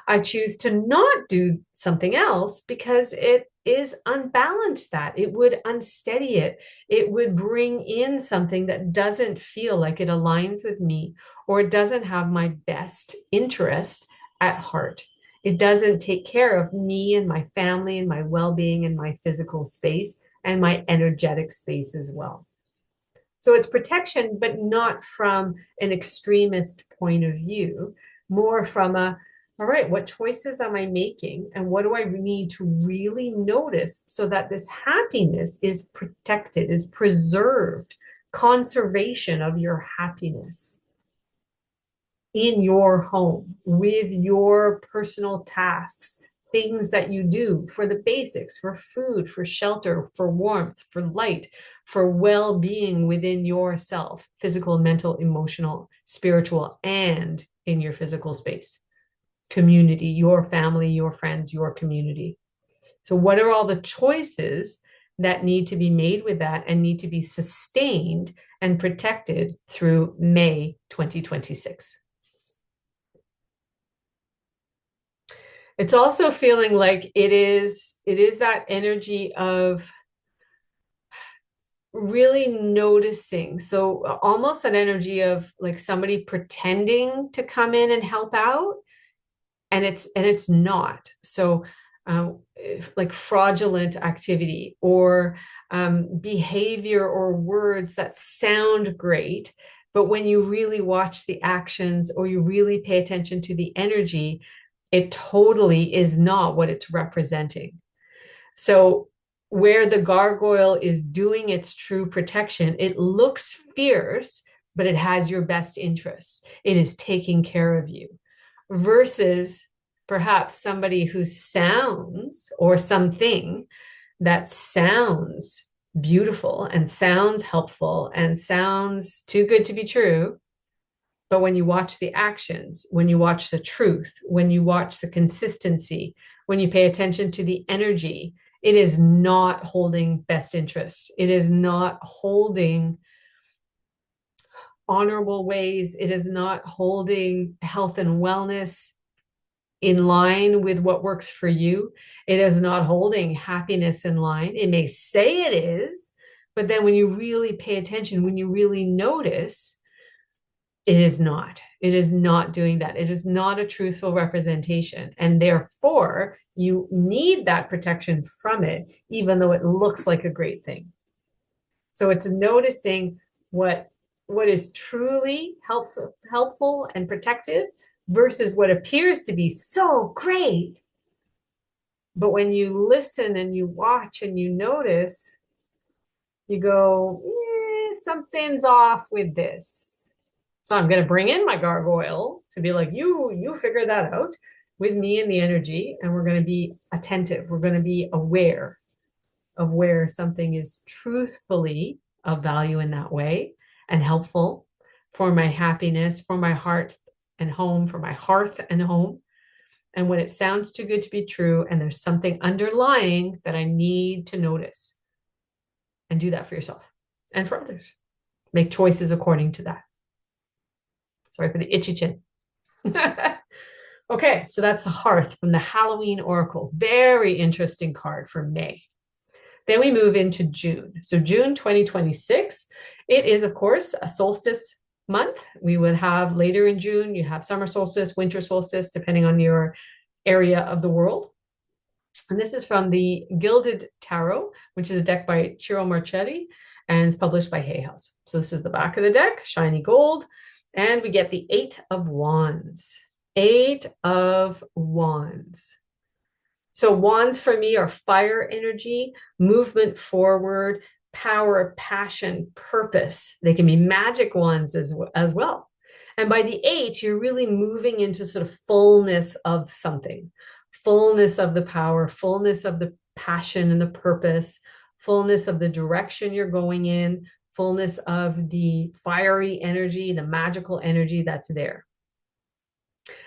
I choose to not do something else because it is unbalanced, that it would unsteady it. It would bring in something that doesn't feel like it aligns with me, or it doesn't have my best interest at heart. It doesn't take care of me and my family and my well-being and my physical space and my energetic space as well. So it's protection, but not from an extremist point of view, more from all right, what choices am I making? And what do I need to really notice so that this happiness is protected, is preserved, conservation of your happiness in your home with your personal tasks, things that you do for the basics, for food, for shelter, for warmth, for light, for well-being within yourself, physical, mental, emotional, spiritual, and in your physical space. community, your family, your friends, your community. So, what are all the choices that need to be made with that and need to be sustained and protected through May 2026? It's also feeling like it is that energy of really noticing. So almost an energy of like somebody pretending to come in and help out, and it's not. So like fraudulent activity or behavior or words that sound great, but when you really watch the actions or you really pay attention to the energy, it totally is not what it's representing. So where the gargoyle is doing its true protection, it looks fierce, but it has your best interest. It is taking care of you versus perhaps somebody who sounds or something that sounds beautiful and sounds helpful and sounds too good to be true. But when you watch the actions, when you watch the truth, when you watch the consistency, when you pay attention to the energy, it is not holding best interest. It is not holding honorable ways. It is not holding health and wellness in line with what works for you. It is not holding happiness in line. It may say it is, but then when you really pay attention, when you really notice, it is not. It is not doing that. It is not a truthful representation. And therefore, you need that protection from it, even though it looks like a great thing. So it's noticing what is truly helpful and protective versus what appears to be so great. But when you listen and you watch and you notice, you go, something's off with this. So I'm going to bring in my gargoyle to be like, you figure that out with me and the energy, and we're going to be attentive. We're going to be aware of where something is truthfully of value in that way and helpful for my happiness, for my heart and home, for my hearth and home. And when it sounds too good to be true, and there's something underlying that I need to notice, and do that for yourself and for others. Make choices according to that. Sorry for the itchy chin. Okay, so that's the Hearth from the Halloween Oracle. Very interesting card for May. Then we move into June. So June 2026, it is, of course, a solstice month. We would have later in June, you have summer solstice, winter solstice, depending on your area of the world. And this is from the Gilded Tarot, which is a deck by Ciro Marchetti and it's published by Hay House. So this is the back of the deck, shiny gold. And we get the Eight of Wands. Eight of Wands. So wands for me are fire energy, movement forward, power, passion, purpose. They can be magic wands as well. And by the eight, you're really moving into sort of fullness of something, fullness of the power, fullness of the passion and the purpose, fullness of the direction you're going in, fullness of the fiery energy, the magical energy that's there.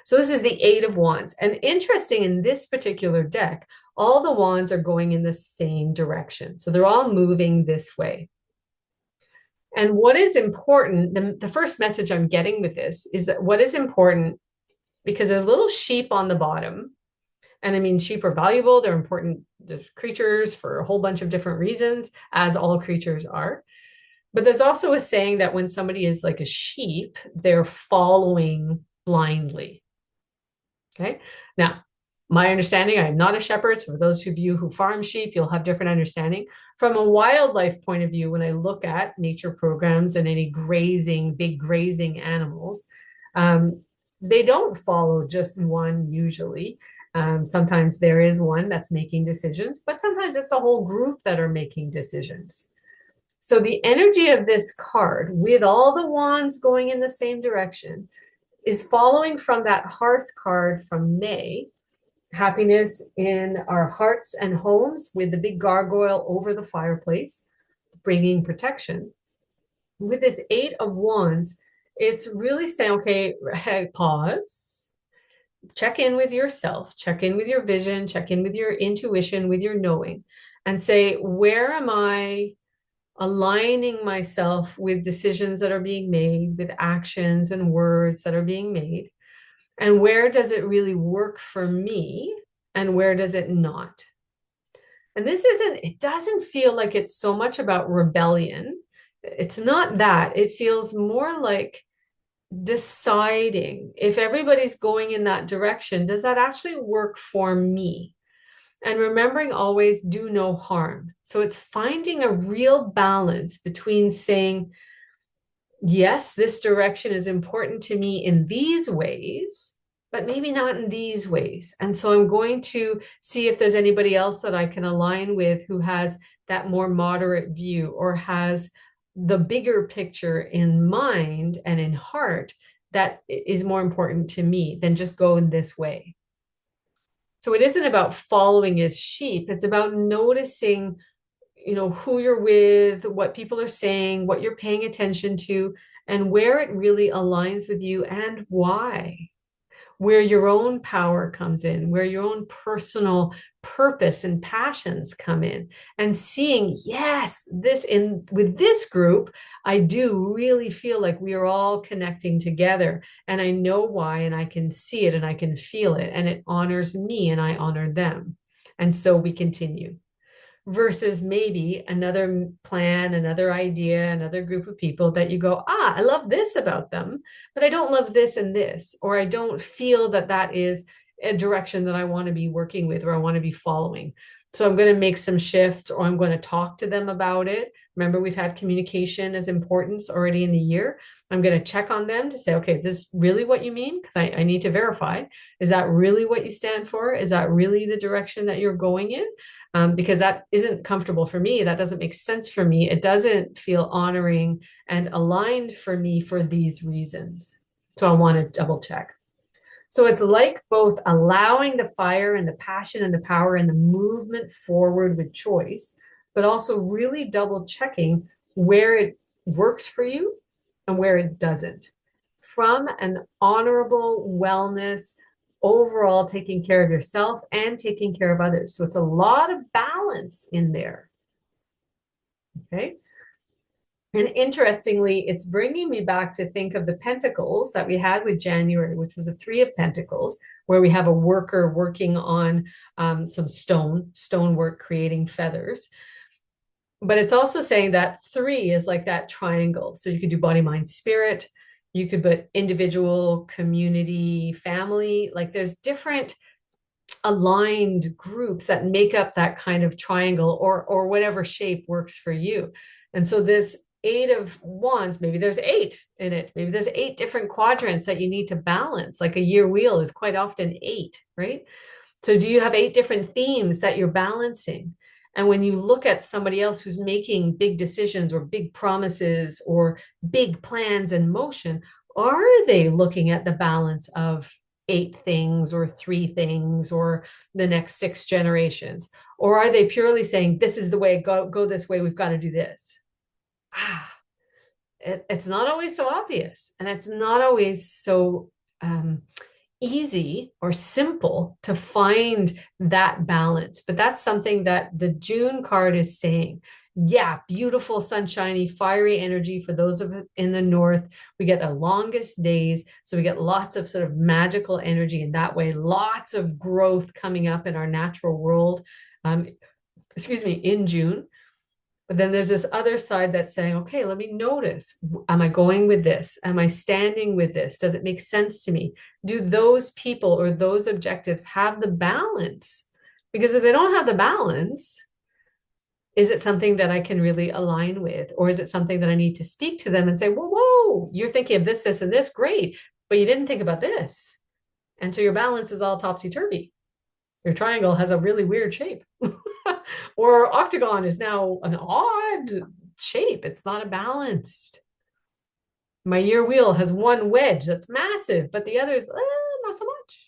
So this is the Eight of Wands. And interesting, in this particular deck, all the wands are going in the same direction. So they're all moving this way. And what is important, the first message I'm getting with this is that what is important, because there's little sheep on the bottom. And I mean, sheep are valuable. They're important creatures for a whole bunch of different reasons, as all creatures are. But there's also a saying that when somebody is like a sheep, they're following blindly. Okay. Now, my understanding, I'm not a shepherd. So for those of you who farm sheep, you'll have different understanding. From a wildlife point of view, when I look at nature programs and any grazing, big grazing animals, they don't follow just one usually. Sometimes there is one that's making decisions, but sometimes it's the whole group that are making decisions. So the energy of this card, with all the wands going in the same direction, is following from that Hearth card from May, happiness in our hearts and homes with the big gargoyle over the fireplace, bringing protection. With this Eight of Wands, it's really saying, okay, pause, check in with yourself, check in with your vision, check in with your intuition, with your knowing, and say, where am I aligning myself with decisions that are being made, with actions and words that are being made? And where does it really work for me? And where does it not? And it doesn't feel like it's so much about rebellion. It's not that. It feels more like deciding if everybody's going in that direction, does that actually work for me? And remembering always do no harm. So it's finding a real balance between saying, yes, this direction is important to me in these ways, but maybe not in these ways. And so I'm going to see if there's anybody else that I can align with who has that more moderate view or has the bigger picture in mind and in heart that is more important to me than just go in this way. So it isn't about following as sheep, it's about noticing, who you're with, what people are saying, what you're paying attention to, and where it really aligns with you and why, where your own power comes in, where your own personal purpose and passions come in, and seeing, yes, this in with this group, I do really feel like we are all connecting together, and I know why, and I can see it and I can feel it, and it honors me and I honor them. And so we continue versus maybe another plan, another idea, another group of people that you go, I love this about them, but I don't love this and this, or I don't feel that that is a direction that I want to be working with or I want to be following. So I'm going to make some shifts or I'm going to talk to them about it. Remember, we've had communication as importance already in the year. I'm going to check on them to say, okay, is this really what you mean? Because I need to verify. Is that really what you stand for? Is that really the direction that you're going in? Because that isn't comfortable for me. That doesn't make sense for me. It doesn't feel honoring and aligned for me for these reasons. So I want to double check. So it's like both allowing the fire and the passion and the power and the movement forward with choice, but also really double checking where it works for you and where it doesn't. From an honorable wellness, overall taking care of yourself and taking care of others. So it's a lot of balance in there. Okay. And interestingly, it's bringing me back to think of the pentacles that we had with January, which was a three of pentacles, where we have a worker working on some stonework, creating feathers. But it's also saying that three is like that triangle. So you could do body, mind, spirit. You could put individual, community, family. Like there's different aligned groups that make up that kind of triangle or whatever shape works for you. And so this eight of wands, maybe there's eight in it. Maybe there's eight different quadrants that you need to balance. Like a year wheel is quite often eight, right? So do you have eight different themes that you're balancing? And when you look at somebody else who's making big decisions or big promises or big plans in motion, are they looking at the balance of eight things or three things or the next six generations? Or are they purely saying, this is the way, go this way, we've got to do this? It's not always so obvious. And it's not always so easy or simple to find that balance. But that's something that the June card is saying. Yeah, beautiful, sunshiny, fiery energy for those of us in the north. We get the longest days. So we get lots of sort of magical energy in that way, lots of growth coming up in our natural world, in June. But then there's this other side that's saying, okay, let me notice. Am I going with this? Am I standing with this? Does it make sense to me? Do those people or those objectives have the balance? Because if they don't have the balance, is it something that I can really align with? Or is it something that I need to speak to them and say, whoa, you're thinking of this, this, and this, great, but you didn't think about this. And so your balance is all topsy-turvy. Your triangle has a really weird shape. Or octagon is now an odd shape. It's not a balanced. My year wheel has one wedge that's massive, but the others, not so much.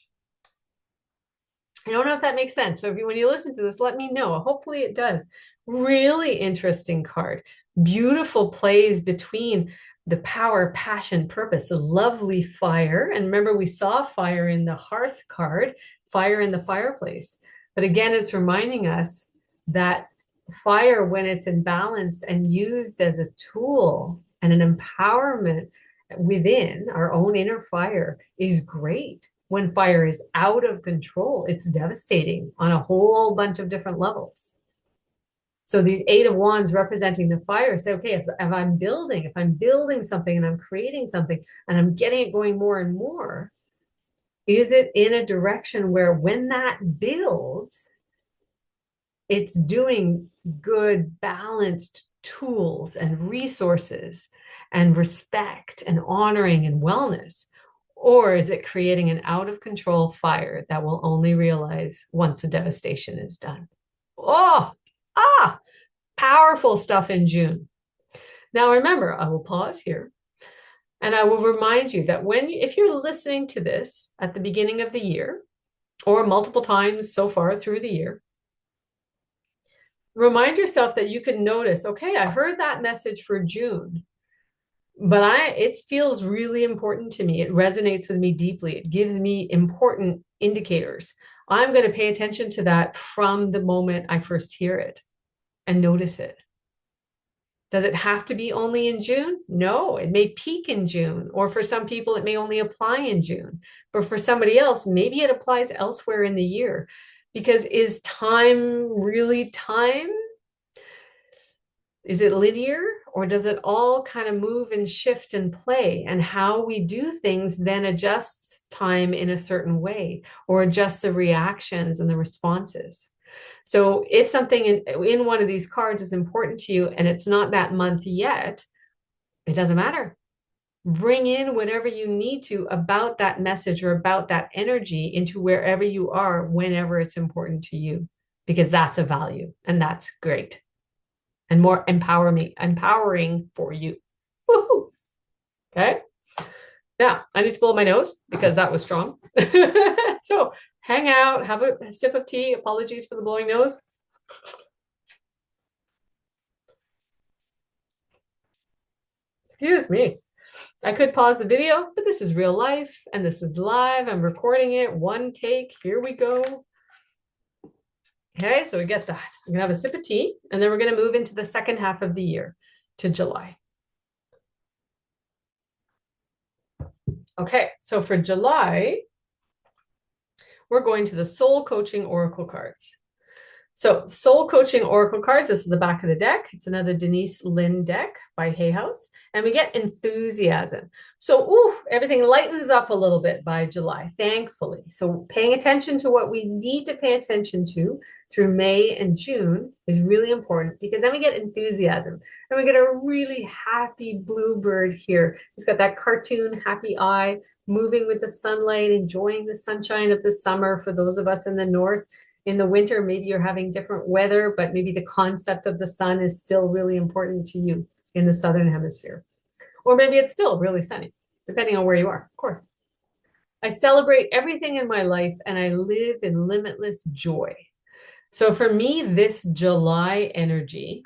I don't know if that makes sense. So when you listen to this, let me know. Hopefully it does. Really interesting card. Beautiful plays between the power, passion, purpose, a lovely fire. And remember, we saw fire in the hearth card, fire in the fireplace. But again, it's reminding us that fire, when it's imbalanced and used as a tool and an empowerment within our own inner fire, is great. When fire is out of control, it's devastating on a whole bunch of different levels. So these Eight of Wands representing the fire say, okay, if I'm building something and I'm creating something and I'm getting it going more and more, is it in a direction where when that builds, it's doing good, balanced tools and resources and respect and honoring and wellness? Or is it creating an out of control fire that will only realize once the devastation is done? Oh, powerful stuff in June. Now, remember, I will pause here and I will remind you that if you're listening to this at the beginning of the year or multiple times so far through the year, remind yourself that you can notice, okay, I heard that message for June, but it feels really important to me. It resonates with me deeply. It gives me important indicators. I'm going to pay attention to that from the moment I first hear it and notice it. Does it have to be only in June? No, it may peak in June, or for some people, it may only apply in June. But for somebody else, maybe it applies elsewhere in the year. Because is time really time? Is it linear, or does it all kind of move and shift and play? And how we do things then adjusts time in a certain way, or adjusts the reactions and the responses. So if something in one of these cards is important to you and it's not that month yet, it doesn't matter. Bring in whatever you need to about that message or about that energy into wherever you are, whenever it's important to you, because that's a value and that's great and more empowering for you. Woohoo! Okay. Now I need to blow my nose because that was strong. So hang out, have a sip of tea. Apologies for the blowing nose. Excuse me. I could pause the video, but this is real life and this is live. I'm recording it. One take. Here we go. Okay, so we get that. I'm gonna have a sip of tea, and then we're gonna move into the second half of the year to July. Okay, so for July, we're going to the Soul Coaching Oracle cards. So Soul Coaching Oracle cards, this is the back of the deck. It's another Denise Lynn deck by Hay House. And we get enthusiasm. So everything lightens up a little bit by July, thankfully. So paying attention to what we need to pay attention to through May and June is really important, because then we get enthusiasm. And we get a really happy bluebird here. He's got that cartoon happy eye, moving with the sunlight, enjoying the sunshine of the summer for those of us in the north. In the winter, maybe you're having different weather, but maybe the concept of the sun is still really important to you in the southern hemisphere. Or maybe it's still really sunny, depending on where you are, of course. I celebrate everything in my life and I live in limitless joy. So for me, this July energy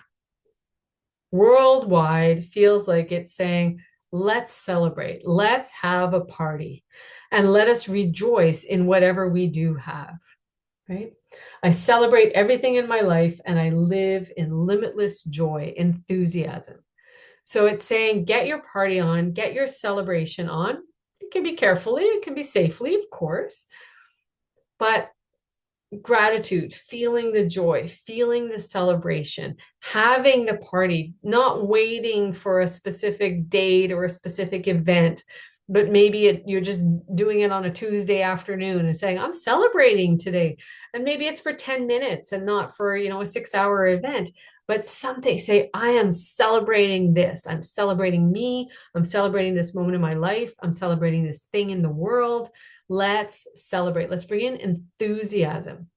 worldwide feels like it's saying, let's celebrate, let's have a party, and let us rejoice in whatever we do have, right? I celebrate everything in my life and I live in limitless joy, enthusiasm. So it's saying, get your party on, get your celebration on. It can be carefully, it can be safely, of course, but gratitude, feeling the joy, feeling the celebration, having the party, not waiting for a specific date or a specific event, but maybe you're just doing it on a Tuesday afternoon and saying, I'm celebrating today. And maybe it's for 10 minutes and not for, a 6-hour event, but something, say, I am celebrating this. I'm celebrating me. I'm celebrating this moment in my life. I'm celebrating this thing in the world. Let's celebrate. Let's bring in enthusiasm.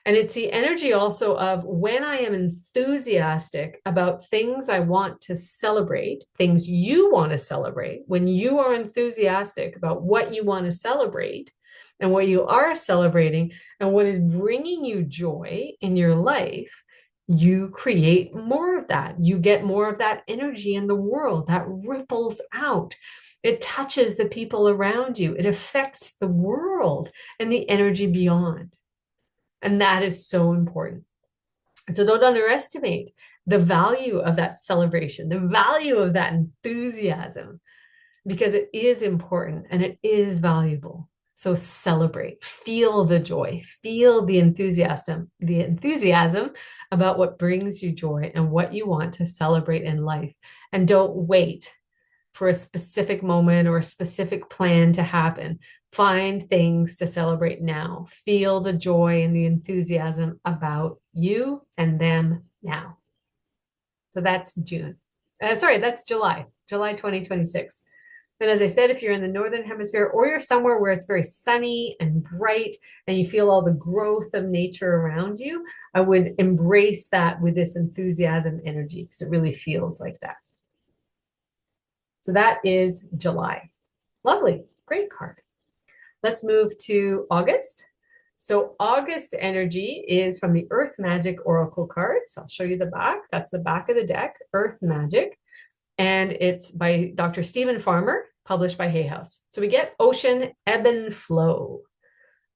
And it's the energy also of when I am enthusiastic about things I want to celebrate, things you want to celebrate, when you are enthusiastic about what you want to celebrate and what you are celebrating and what is bringing you joy in your life, you create more of that. You get more of that energy in the world that ripples out. It touches the people around you. It affects the world and the energy beyond. And that is so important. And so don't underestimate the value of that celebration, the value of that enthusiasm, because it is important and it is valuable. So celebrate, feel the joy, feel the enthusiasm about what brings you joy and what you want to celebrate in life. And don't wait for a specific moment or a specific plan to happen. Find things to celebrate now. Feel the joy and the enthusiasm about you and them now. So that's June. Sorry, that's July, July 2026. And as I said, if you're in the Northern Hemisphere or you're somewhere where it's very sunny and bright and you feel all the growth of nature around you, I would embrace that with this enthusiasm energy because it really feels like that. So that is July. Lovely. Great card. Let's move to August. So August energy is from the Earth Magic Oracle cards. I'll show you the back. That's the back of the deck, Earth Magic. And it's by Dr. Stephen Farmer, published by Hay House. So we get ocean, ebb and flow.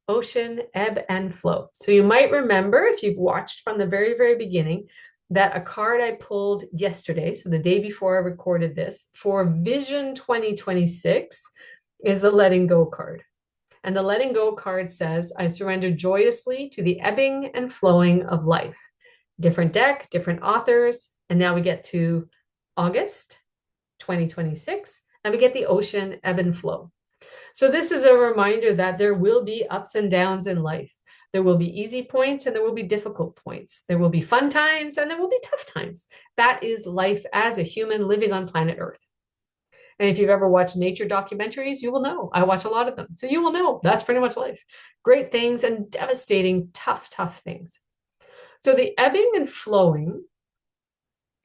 Ocean, ebb and flow. So you might remember, if you've watched from the very, very beginning, that a card I pulled yesterday, so the day before I recorded this, for Vision 2026 is the letting go card. And the letting go card says, I surrender joyously to the ebbing and flowing of life. Different deck, different authors. And now we get to August 2026, and we get the ocean ebb and flow. So this is a reminder that there will be ups and downs in life. There will be easy points and there will be difficult points. There will be fun times and there will be tough times. That is life as a human living on planet Earth. And if you've ever watched nature documentaries, you will know. I watch a lot of them. So you will know that's pretty much life. Great things and devastating, tough, tough things. So the ebbing and flowing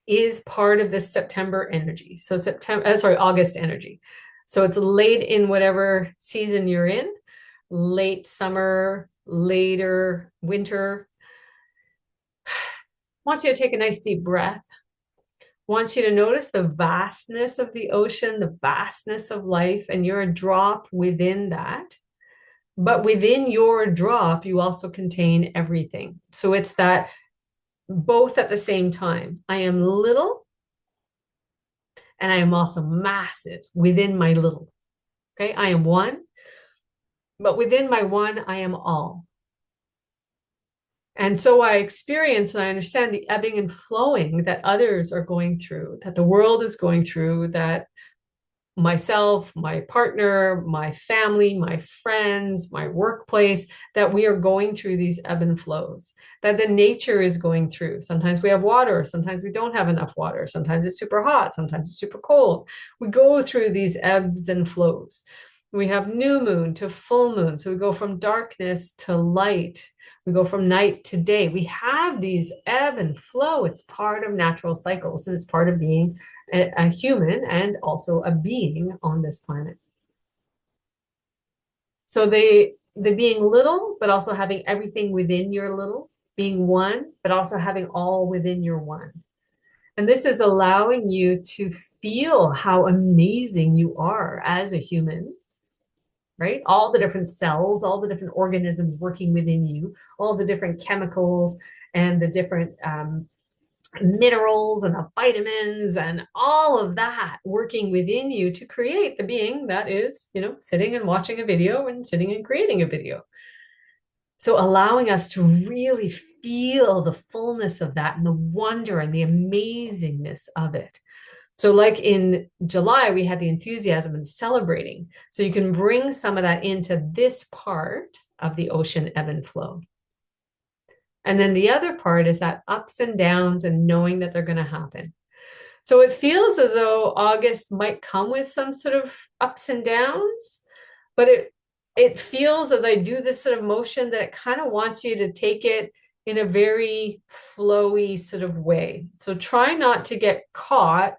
is part of this September energy. So August energy. So it's late in whatever season you're in, late summer, later winter. Wants you to take a nice deep breath. Wants you to notice the vastness of the ocean, the vastness of life, and you're a drop within that. But within your drop, you also contain everything. So it's that both at the same time. I am little and I am also massive within my little. Okay, I am one, but within my one, I am all. And so I experience and I understand the ebbing and flowing that others are going through, that the world is going through, that myself, my partner, my family, my friends, my workplace, that we are going through these ebb and flows, that the nature is going through. Sometimes we have water, sometimes we don't have enough water, sometimes it's super hot, sometimes it's super cold. We go through these ebbs and flows. We have new moon to full moon. So we go from darkness to light. We go from night to day. We have these ebb and flow. It's part of natural cycles and it's part of being a human and also a being on this planet. So the being little, but also having everything within your little, being one, but also having all within your one. And this is allowing you to feel how amazing you are as a human, right? All the different cells, all the different organisms working within you, all the different chemicals and the different minerals and the vitamins and all of that working within you to create the being that is, sitting and watching a video and sitting and creating a video. So allowing us to really feel the fullness of that and the wonder and the amazingness of it. So like in July, we had the enthusiasm and celebrating. So you can bring some of that into this part of the ocean ebb and flow. And then the other part is that ups and downs and knowing that they're going to happen. So it feels as though August might come with some sort of ups and downs, but it feels as I do this sort of motion that it kind of wants you to take it in a very flowy sort of way. So try not to get caught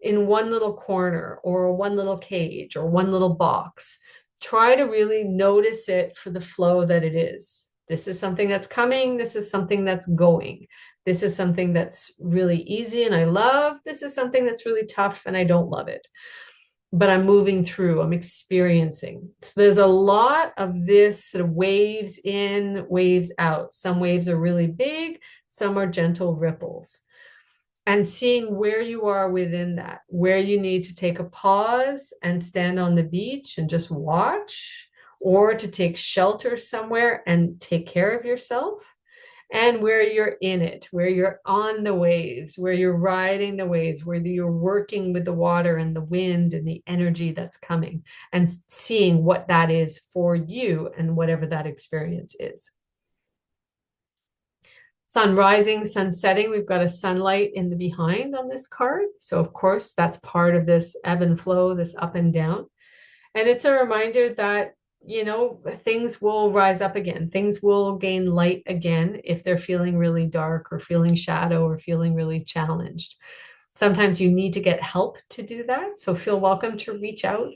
in one little corner or one little cage or one little box. Try to really notice it for the flow that it is. This is something that's coming. This is something that's going. This is something that's really easy and I love. This is something that's really tough and I don't love it. But I'm moving through, I'm experiencing. So there's a lot of this sort of waves in, waves out. Some waves are really big, some are gentle ripples. And seeing where you are within that, where you need to take a pause and stand on the beach and just watch, or to take shelter somewhere and take care of yourself, and where you're in it, where you're on the waves, where you're riding the waves, where you're working with the water and the wind and the energy that's coming, and seeing what that is for you and whatever that experience is. Sun rising, sun setting, we've got a sunlight in the behind on this card. So of course, that's part of this ebb and flow, this up and down. And it's a reminder that, things will rise up again. Things will gain light again if they're feeling really dark or feeling shadow or feeling really challenged. Sometimes you need to get help to do that. So feel welcome to reach out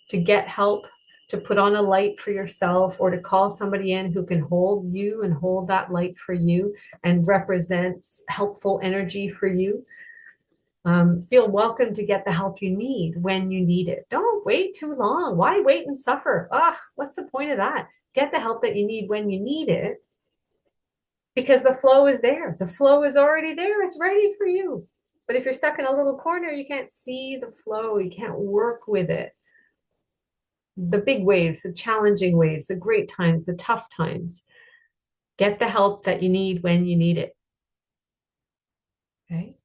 to get help, to put on a light for yourself, or to call somebody in who can hold you and hold that light for you and represents helpful energy for you. Feel welcome to get the help you need when you need it. Don't wait too long. Why wait and suffer? Ugh, what's the point of that? Get the help that you need when you need it, because the flow is there. The flow is already there. It's ready for you. But if you're stuck in a little corner, you can't see the flow. You can't work with it. The big waves, the challenging waves, the great times, the tough times. Get the help that you need when you need it. Okay.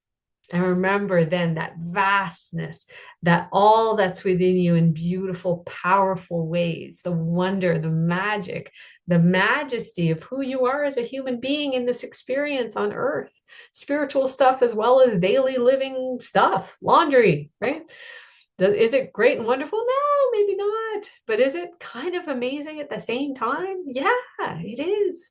And remember then that vastness, that all that's within you in beautiful, powerful ways, the wonder, the magic, the majesty of who you are as a human being in this experience on earth, spiritual stuff as well as daily living stuff, laundry, right? Is it great and wonderful? No, maybe not. But is it kind of amazing at the same time? Yeah, it is.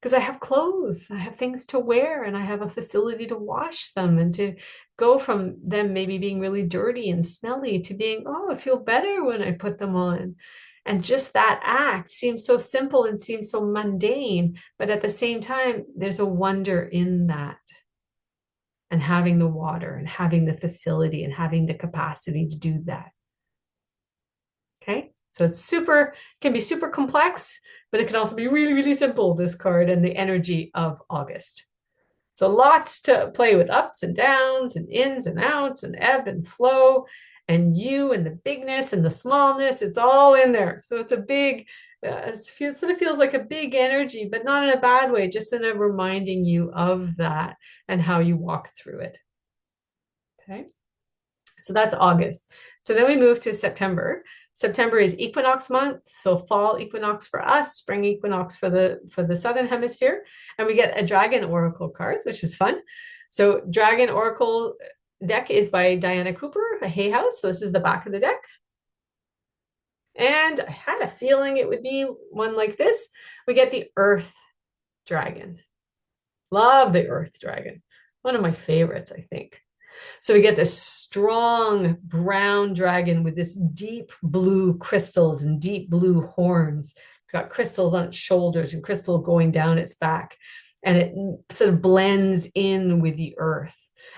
Because I have clothes, I have things to wear, and I have a facility to wash them and to go from them maybe being really dirty and smelly to being, oh, I feel better when I put them on. And just that act seems so simple and seems so mundane, but at the same time, there's a wonder in that. And having the water and having the facility and having the capacity to do that. Okay, so it's can be super complex, but it can also be really, really simple, this card and the energy of August. So lots to play with, ups and downs and ins and outs and ebb and flow and you and the bigness and the smallness. It's all in there. So it's a big, it sort of feels like a big energy, but not in a bad way, just in a reminding you of that and how you walk through it. Okay. So that's August. So then we move to September. September is equinox month, so fall equinox for us, spring equinox for the southern hemisphere, and we get a dragon oracle card, which is fun. So dragon oracle deck is by Diana Cooper, a Hay House. So this is the back of the deck. And I had a feeling it would be one like this. We get the earth dragon. Love the earth dragon. One of my favorites, I think. So we get this strong brown dragon with this deep blue crystals and deep blue horns. It's got crystals on its shoulders and crystal going down its back. And it sort of blends in with the earth.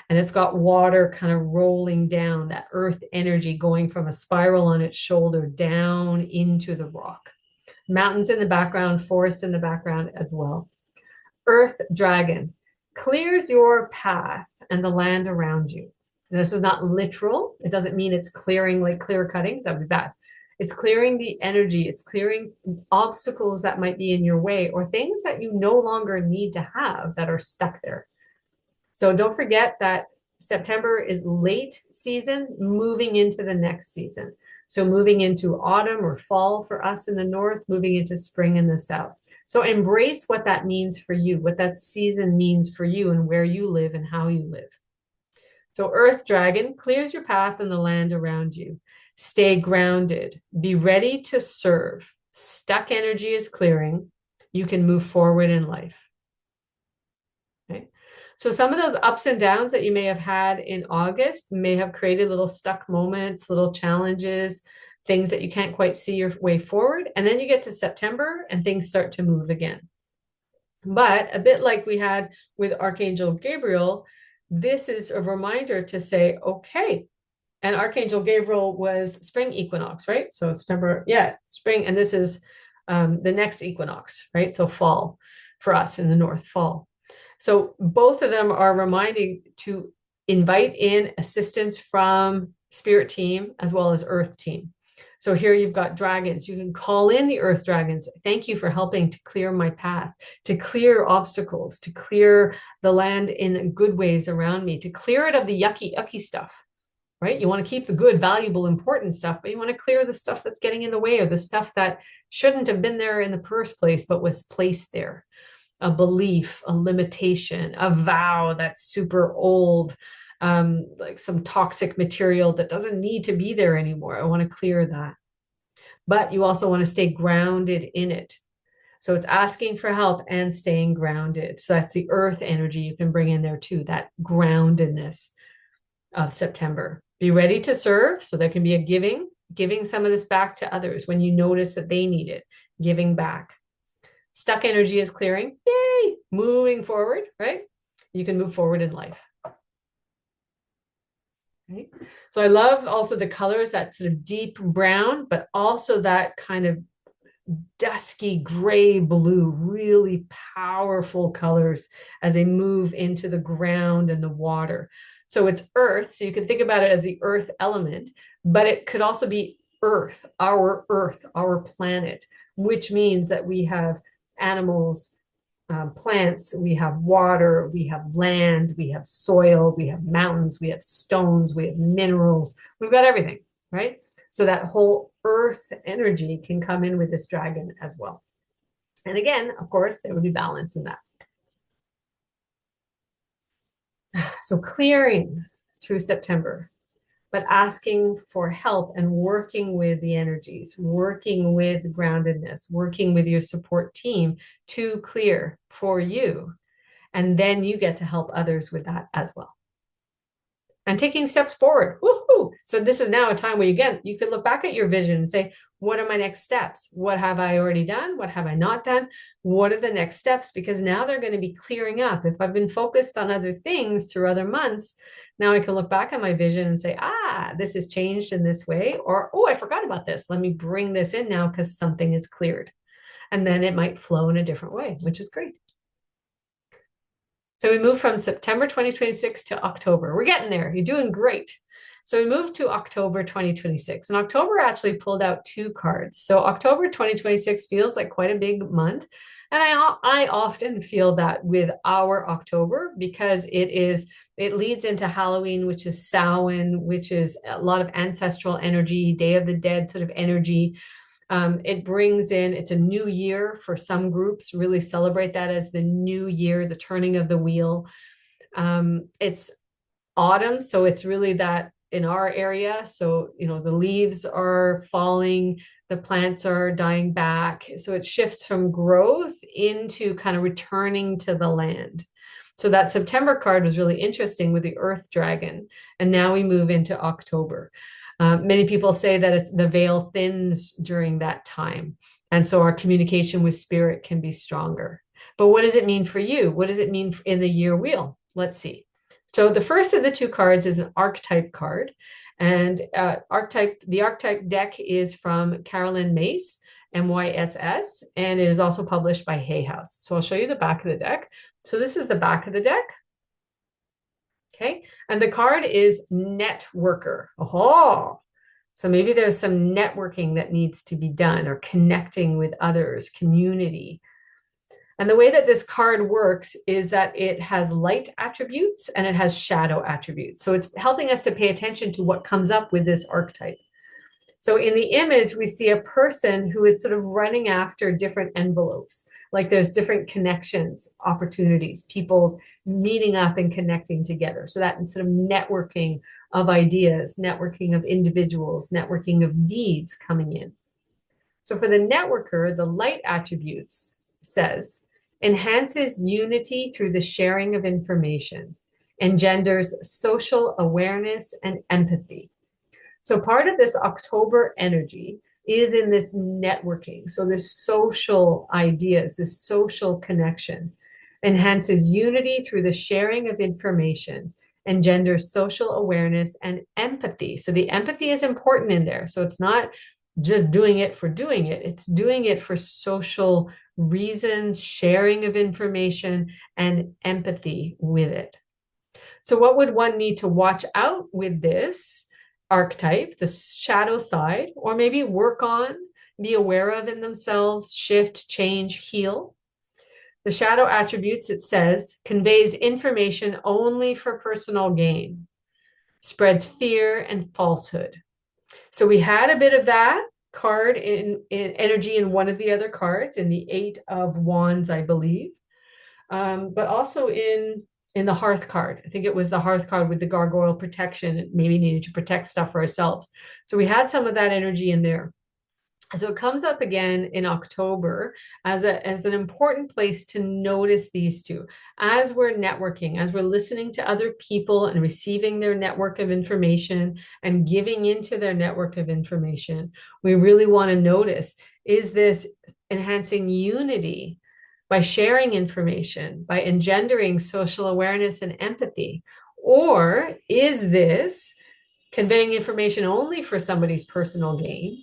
And it's got water kind of rolling down, that earth energy going from a spiral on its shoulder down into the rock. Mountains in the background, forest in the background as well. Earth dragon clears your path and the land around you. And this is not literal. It doesn't mean it's clearing like clear cutting. That would be bad. It's clearing the energy. It's clearing obstacles that might be in your way or things that you no longer need to have that are stuck there. So don't forget that September is late season, moving into the next season. So moving into autumn or fall for us in the north, moving into spring in the south. So embrace what that means for you, what that season means for you and where you live and how you live. So Earth Dragon clears your path and the land around you. Stay grounded. Be ready to serve. Stuck energy is clearing. You can move forward in life. Okay. So some of those ups and downs that you may have had in August may have created little stuck moments, little challenges, things that you can't quite see your way forward. And then you get to September and things start to move again. But a bit like we had with Archangel Gabriel, this is a reminder to say, okay, and Archangel Gabriel was spring equinox, right? So September, yeah, spring, and this is the next equinox, right? So fall for us in the north, fall. So both of them are reminding to invite in assistance from spirit team as well as earth team. So here you've got dragons. You can call in the earth dragons. Thank you for helping to clear my path, to clear obstacles, to clear the land in good ways around me, to clear it of the yucky stuff, right? You want to keep the good, valuable, important stuff, but you want to clear the stuff that's getting in the way, or the stuff that shouldn't have been there in the first place, but was placed there. A belief, a limitation, a vow that's super old, like some toxic material that doesn't need to be there anymore. I want to clear that. But you also want to stay grounded in it. So it's asking for help and staying grounded. So that's the earth energy you can bring in there too, that groundedness of September. Be ready to serve. So there can be a giving some of this back to others when you notice that they need it, giving back. Stuck energy is clearing. Yay! Moving forward, right? You can move forward in life. Right? So I love also the colors, that sort of deep brown, but also that kind of dusky gray blue, really powerful colors as they move into the ground and the water. So it's earth. So you can think about it as the earth element, but it could also be earth, our planet, which means that we have animals, plants, we have water, we have land, we have soil, we have mountains, we have stones, we have minerals, we've got everything, right? So that whole earth energy can come in with this dragon as well. And again, of course, there would be balance in that. So clearing through September, but asking for help and working with the energies, working with groundedness, working with your support team to clear for you. And then you get to help others with that as well. And taking steps forward. Woohoo! So this is now a time where you could look back at your vision and say, what are my next steps? What have I already done? What have I not done? What are the next steps? Because now they're going to be clearing up. If I've been focused on other things through other months, now I can look back at my vision and say, this has changed in this way. Or, oh, I forgot about this. Let me bring this in now because something is cleared. And then it might flow in a different way, which is great. So we moved from September 2026 to October. We're getting there. You're doing great. So we moved to October 2026. And October actually pulled out two cards. So October 2026 feels like quite a big month. And I often feel that with our October because it leads into Halloween, which is Samhain, which is a lot of ancestral energy, Day of the Dead sort of energy. It brings in, it's a new year for some groups, really celebrate that as the new year, the turning of the wheel. It's autumn, so it's really that in our area. So, the leaves are falling, the plants are dying back. So it shifts from growth into kind of returning to the land. So that September card was really interesting with the Earth Dragon. And now we move into October. Many people say that the veil thins during that time. And so our communication with spirit can be stronger. But what does it mean for you? What does it mean in the year wheel? Let's see. So the first of the two cards is an archetype card. And the archetype deck is from Carolyn Mace, MYSS, and it is also published by Hay House. So I'll show you the back of the deck. So this is the back of the deck. Okay, and the card is networker. Oh, so maybe there's some networking that needs to be done or connecting with others, community. And the way that this card works is that it has light attributes and it has shadow attributes. So it's helping us to pay attention to what comes up with this archetype. So in the image, we see a person who is sort of running after different envelopes. Like there's different connections, opportunities, people meeting up and connecting together. So that sort of networking of ideas, networking of individuals, networking of needs coming in. So for the networker, the light attributes says, enhances unity through the sharing of information, engenders social awareness and empathy. So part of this October energy is in this networking. So this social ideas, this social connection enhances unity through the sharing of information, engenders social awareness and empathy. So the empathy is important in there. So it's not just doing it for doing it. It's doing it for social reasons, sharing of information, and empathy with it. So, what would one need to watch out with this archetype, the shadow side, or maybe work on, be aware of in themselves, shift, change, heal? The shadow attributes, it says, conveys information only for personal gain, spreads fear and falsehood. So we had a bit of that card in energy in one of the other cards, in the Eight of Wands, I believe, but also in the Hearth card. I think it was the Hearth card with the gargoyle protection, maybe needed to protect stuff for ourselves. So we had some of that energy in there. So it comes up again in October as an important place to notice these two. As we're networking, as we're listening to other people and receiving their network of information and giving into their network of information, we really want to notice, is this enhancing unity by sharing information, by engendering social awareness and empathy? Or is this conveying information only for somebody's personal gain?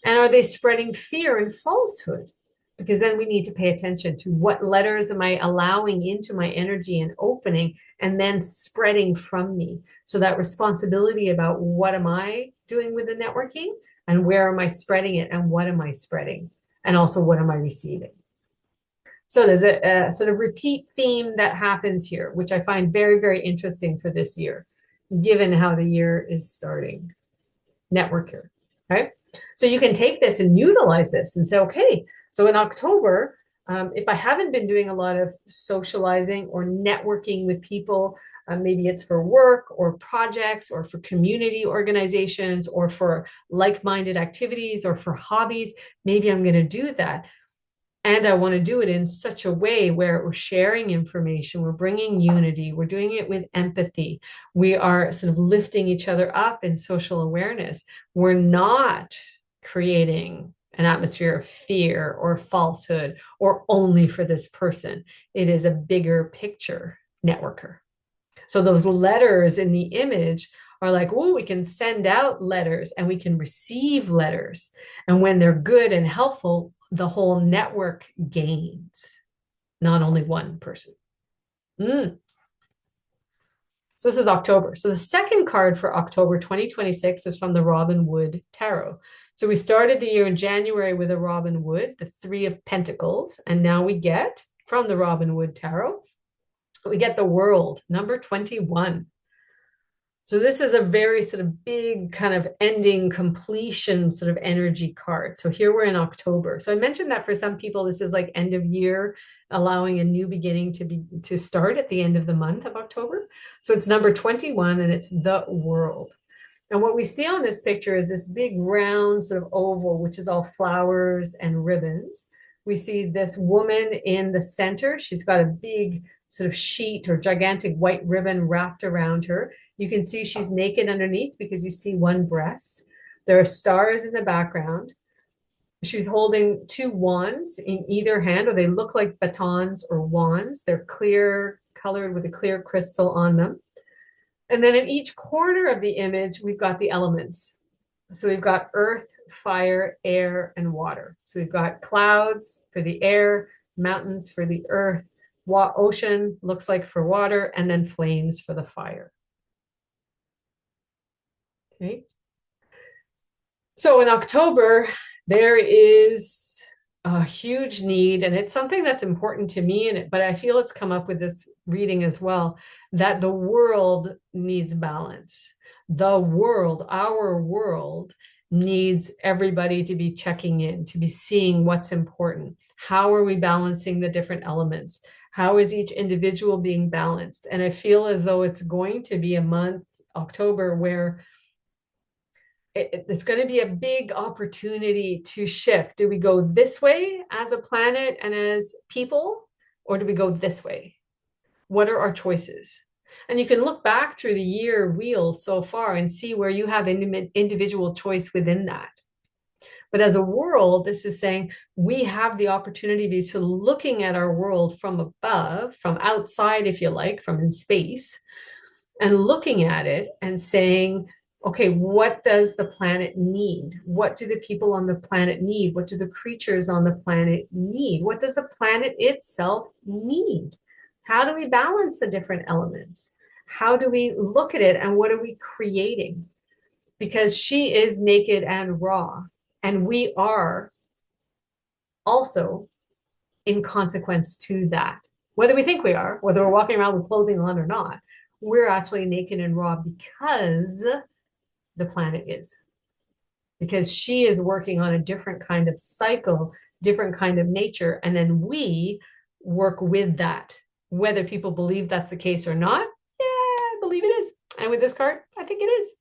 And are they spreading fear and falsehood? Because then we need to pay attention to what letters am I allowing into my energy and opening and then spreading from me. So that responsibility about what am I doing with the networking and where am I spreading it and what am I spreading? And also what am I receiving? So there's a sort of repeat theme that happens here, which I find very, very interesting for this year, given how the year is starting. Networker. Okay. So you can take this and utilize this and say, okay, so in October, if I haven't been doing a lot of socializing or networking with people, maybe it's for work or projects or for community organizations or for like-minded activities or for hobbies, maybe I'm going to do that. And I want to do it in such a way where we're sharing information, we're bringing unity, we're doing it with empathy. We are sort of lifting each other up in social awareness. We're not creating an atmosphere of fear or falsehood or only for this person. It is a bigger picture networker. So those letters in the image are like, oh, we can send out letters and we can receive letters. And when they're good and helpful, the whole network gains, not only one person. So this is October. So the second card for October 2026 is from the Robin Wood Tarot. So we started the year in January with a Robin Wood, the Three of Pentacles, and now we get from the Robin Wood Tarot, we get the World, number 21. So this is a very sort of big kind of ending completion sort of energy card. So here we're in October. So I mentioned that for some people, this is like end of year, allowing a new beginning to start at the end of the month of October. So it's number 21 and it's the World. And what we see on this picture is this big round sort of oval, which is all flowers and ribbons. We see this woman in the center. She's got a big sort of sheet or gigantic white ribbon wrapped around her. You can see she's naked underneath because you see one breast. There are stars in the background. She's holding two wands in either hand, or they look like batons or wands. They're clear, colored with a clear crystal on them. And then in each corner of the image, we've got the elements. So we've got earth, fire, air, and water. So we've got clouds for the air, mountains for the earth, ocean looks like for water, and then flames for the fire. Okay. So in October, there is a huge need, and it's something that's important to me, but I feel it's come up with this reading as well, that the world needs balance. The world, our world, needs everybody to be checking in, to be seeing what's important. How are we balancing the different elements? How is each individual being balanced? And I feel as though it's going to be a month, October, where it's going to be a big opportunity to shift. Do we go this way as a planet and as people, or do we go this way? What are our choices? And you can look back through the year wheel so far and see where you have individual choice within that. But as a world, this is saying we have the opportunity to looking at our world from above, from outside, if you like, from in space, and looking at it and saying, okay, what does the planet need? What do the people on the planet need? What do the creatures on the planet need? What does the planet itself need? How do we balance the different elements? How do we look at it and what are we creating? Because she is naked and raw, and we are also in consequence to that. Whether we think we are, whether we're walking around with clothing on or not, we're actually naked and raw because the planet is. Because she is working on a different kind of cycle, different kind of nature, and then we work with that. Whether people believe that's the case or not, yeah, I believe it is. And with this card, I think it is.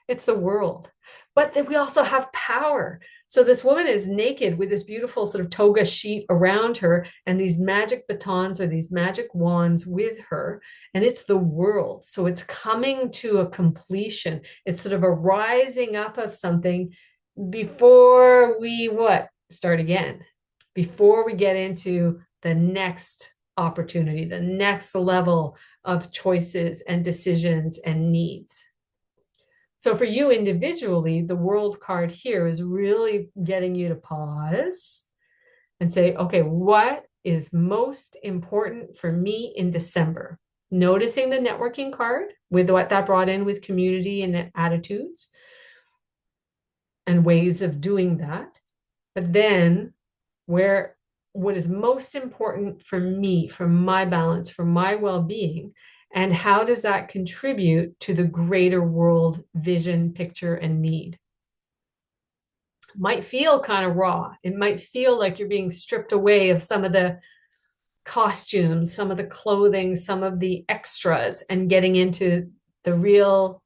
It's the world. But then we also have power. So this woman is naked with this beautiful sort of toga sheet around her and these magic batons or these magic wands with her. And it's the world. So it's coming to a completion. It's sort of a rising up of something before we what? Start again. Before we get into the next opportunity, the next level of choices and decisions and needs. So for you individually, the world card here is really getting you to pause and say, okay, what is most important for me in December? Noticing the networking card with what that brought in with community and attitudes and ways of doing that. But then what is most important for me, for my balance, for my well-being, and how does that contribute to the greater world vision, picture, and need? Might feel kind of raw. It might feel like you're being stripped away of some of the costumes, some of the clothing, some of the extras, and getting into the real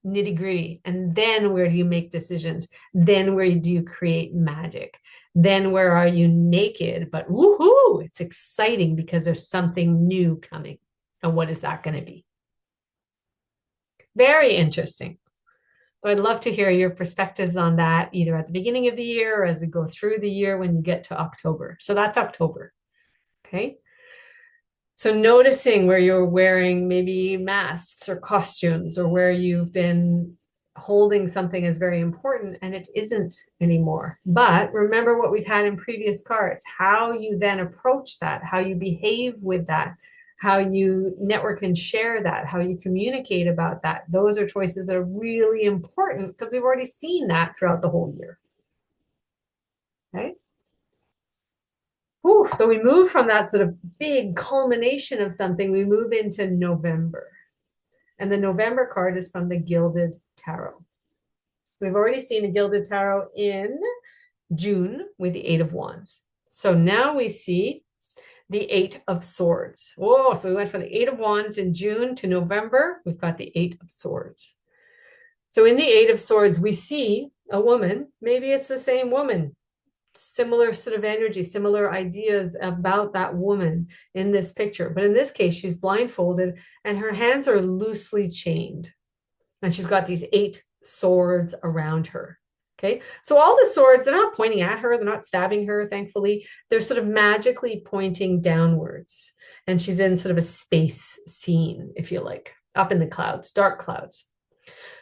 nitty gritty. And then where do you make decisions? Then where do you create magic? Then where are you naked? But woohoo, it's exciting because there's something new coming. And what is that going to be? Very interesting. So I'd love to hear your perspectives on that, either at the beginning of the year or as we go through the year when you get to October. So that's October. Okay. So noticing where you're wearing maybe masks or costumes or where you've been holding something as very important and it isn't anymore. But remember what we've had in previous cards, how you then approach that, how you behave with that, how you network and share that, how you communicate about that. Those are choices that are really important because we've already seen that throughout the whole year. Okay. Ooh, so we move from that sort of big culmination of something, we move into November. And the November card is from the Gilded Tarot. We've already seen a Gilded Tarot in June with the Eight of Wands. So now we see the Eight of Swords. Whoa, so we went from the Eight of Wands in June to November. We've got the Eight of Swords. So in the Eight of Swords, we see a woman. Maybe it's the same woman. Similar sort of energy, similar ideas about that woman in this picture. But in this case, she's blindfolded and her hands are loosely chained. And she's got these 8 swords around her. Okay, so all the swords, they're not pointing at her, they're not stabbing her, thankfully. They're sort of magically pointing downwards. And she's in sort of a space scene, if you like, up in the clouds, dark clouds.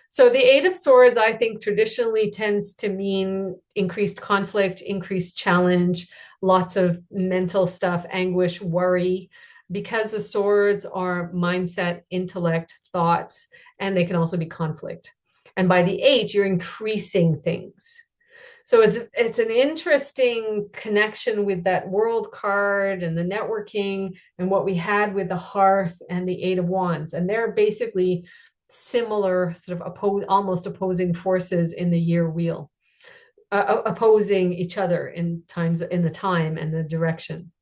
So the Eight of Swords, I think, traditionally tends to mean increased conflict, increased challenge, lots of mental stuff, anguish, worry, because the swords are mindset, intellect, thoughts, and they can also be conflict. And by the 8, you're increasing things. So it's an interesting connection with that world card and the networking and what we had with the Hearth and the Eight of Wands. And they're basically similar sort of almost opposing forces in the year wheel, opposing each other in the time and the direction.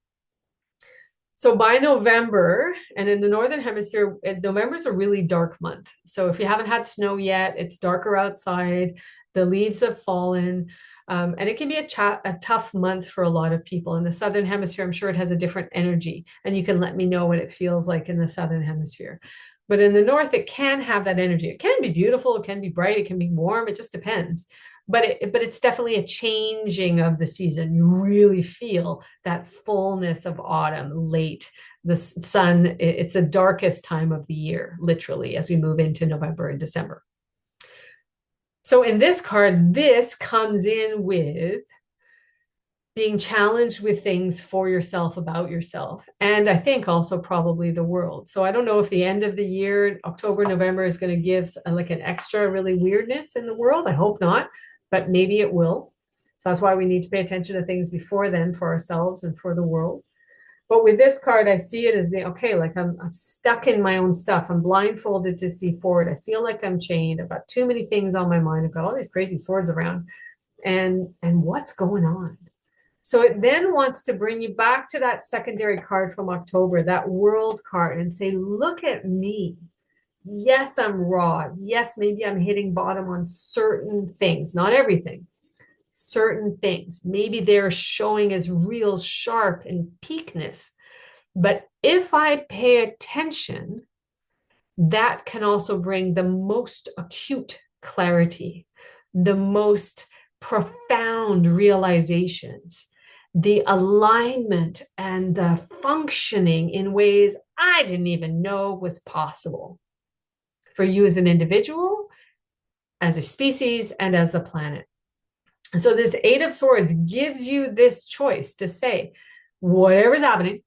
So by November, and in the Northern Hemisphere, November is a really dark month. So if you haven't had snow yet, it's darker outside, the leaves have fallen, and it can be a tough month for a lot of people. In the Southern Hemisphere, I'm sure it has a different energy, and you can let me know what it feels like in the Southern Hemisphere. But in the North, it can have that energy. It can be beautiful, it can be bright, it can be warm, it just depends. but it's definitely a changing of the season. You really feel that fullness of autumn late. The sun, it's the darkest time of the year, literally, as we move into November and December. So in this card, this comes in with being challenged with things for yourself, about yourself, and I think also probably the world. So I don't know if the end of the year, October, November, is going to give like an extra really weirdness in the world. I hope not, but maybe it will. So that's why we need to pay attention to things before then for ourselves and for the world. But with this card, I see it as being okay, like I'm stuck in my own stuff. I'm blindfolded to see forward. I feel like I'm chained. I've got too many things on my mind. I've got all these crazy swords around. And what's going on? So it then wants to bring you back to that secondary card from October, that world card, and say, look at me. Yes, I'm raw. Yes, maybe I'm hitting bottom on certain things, not everything, certain things. Maybe they're showing as real sharp and peakness. But if I pay attention, that can also bring the most acute clarity, the most profound realizations, the alignment and the functioning in ways I didn't even know was possible for you as an individual, as a species, and as a planet. So this Eight of Swords gives you this choice to say, whatever's happening,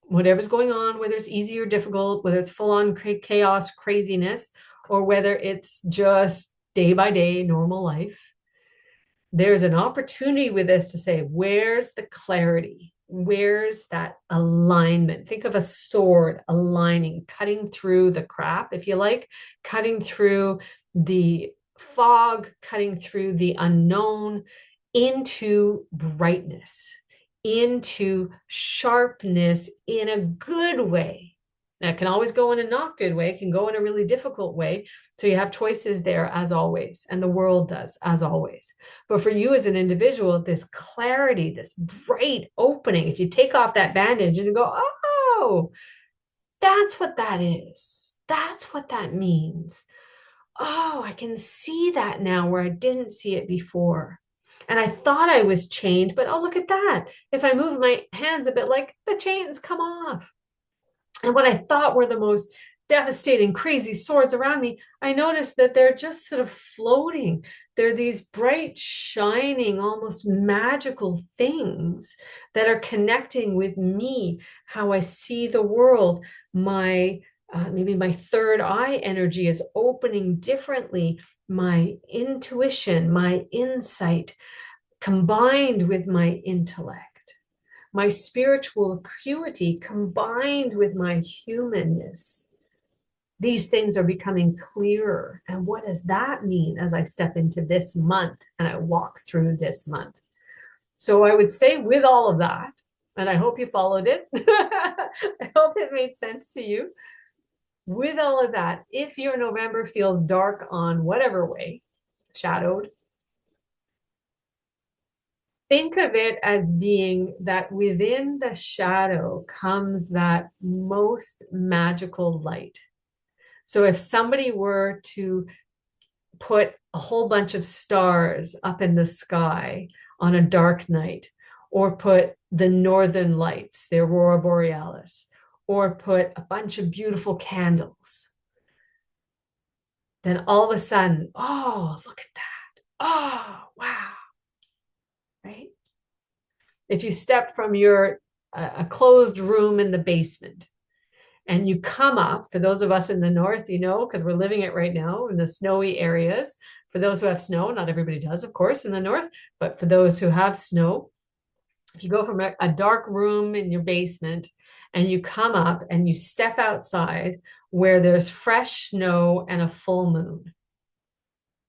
whatever's going on, whether it's easy or difficult, whether it's full on chaos, craziness, or whether it's just day by day normal life, there's an opportunity with this to say, where's the clarity? Where's that alignment? Think of a sword aligning, cutting through the crap, if you like, cutting through the fog, cutting through the unknown into brightness, into sharpness in a good way. Now, it can always go in a not good way. It can go in a really difficult way. So you have choices there as always, and the world does as always. But for you as an individual, this clarity, this bright opening, if you take off that bandage and you go, oh, that's what that is. That's what that means. Oh, I can see that now where I didn't see it before. And I thought I was chained, but oh, look at that. If I move my hands a bit, like the chains come off. And what I thought were the most devastating, crazy swords around me, I noticed that they're just sort of floating. They're these bright, shining, almost magical things that are connecting with me, how I see the world. My maybe my third eye energy is opening differently. My intuition, my insight, combined with my intellect, my spiritual acuity combined with my humanness. These things are becoming clearer. And what does that mean as I step into this month and I walk through this month? So I would say, with all of that, and I hope you followed it, I hope it made sense to you. With all of that, if your November feels dark on whatever way, shadowed, think of it as being that within the shadow comes that most magical light. So if somebody were to put a whole bunch of stars up in the sky on a dark night, or put the northern lights, the aurora borealis, or put a bunch of beautiful candles, then all of a sudden, oh, look at that. Oh, wow. Right? If you step from your a closed room in the basement and you come up, for those of us in the north, you know, because we're living it right now in the snowy areas. For those who have snow, not everybody does, of course, in the north, but for those who have snow, if you go from a dark room in your basement and you come up and you step outside where there's fresh snow and a full moon,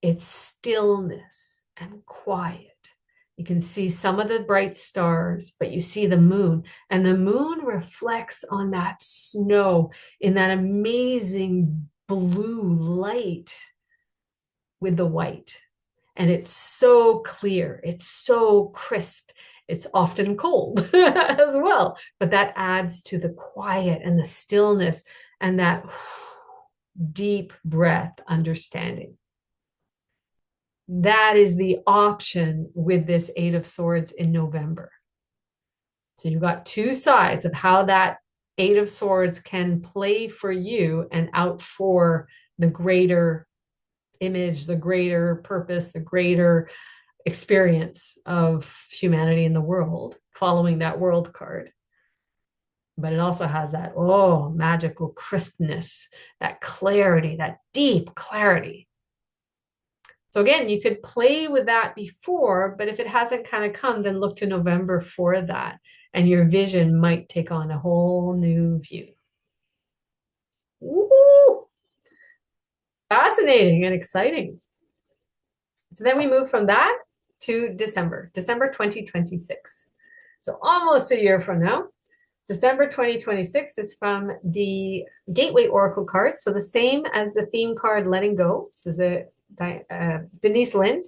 it's stillness and quiet. You can see some of the bright stars, but you see the moon, and the moon reflects on that snow in that amazing blue light with the white. And it's so clear, it's so crisp. It's often cold as well, but that adds to the quiet and the stillness and that deep breath understanding. That is the option with this Eight of Swords in November. So you've got two sides of how that Eight of Swords can play for you and out for the greater image, the greater purpose, the greater experience of humanity in the world, following that world card. But it also has that, oh, magical crispness, that clarity, that deep clarity. So again, you could play with that before, but if it hasn't kind of come, then look to November for that. And your vision might take on a whole new view. Woo! Fascinating and exciting. So then we move from that to December 2026. So almost a year from now. December 2026 is from the Gateway Oracle card. So the same as the theme card, Letting Go. This is a Denise Lynn.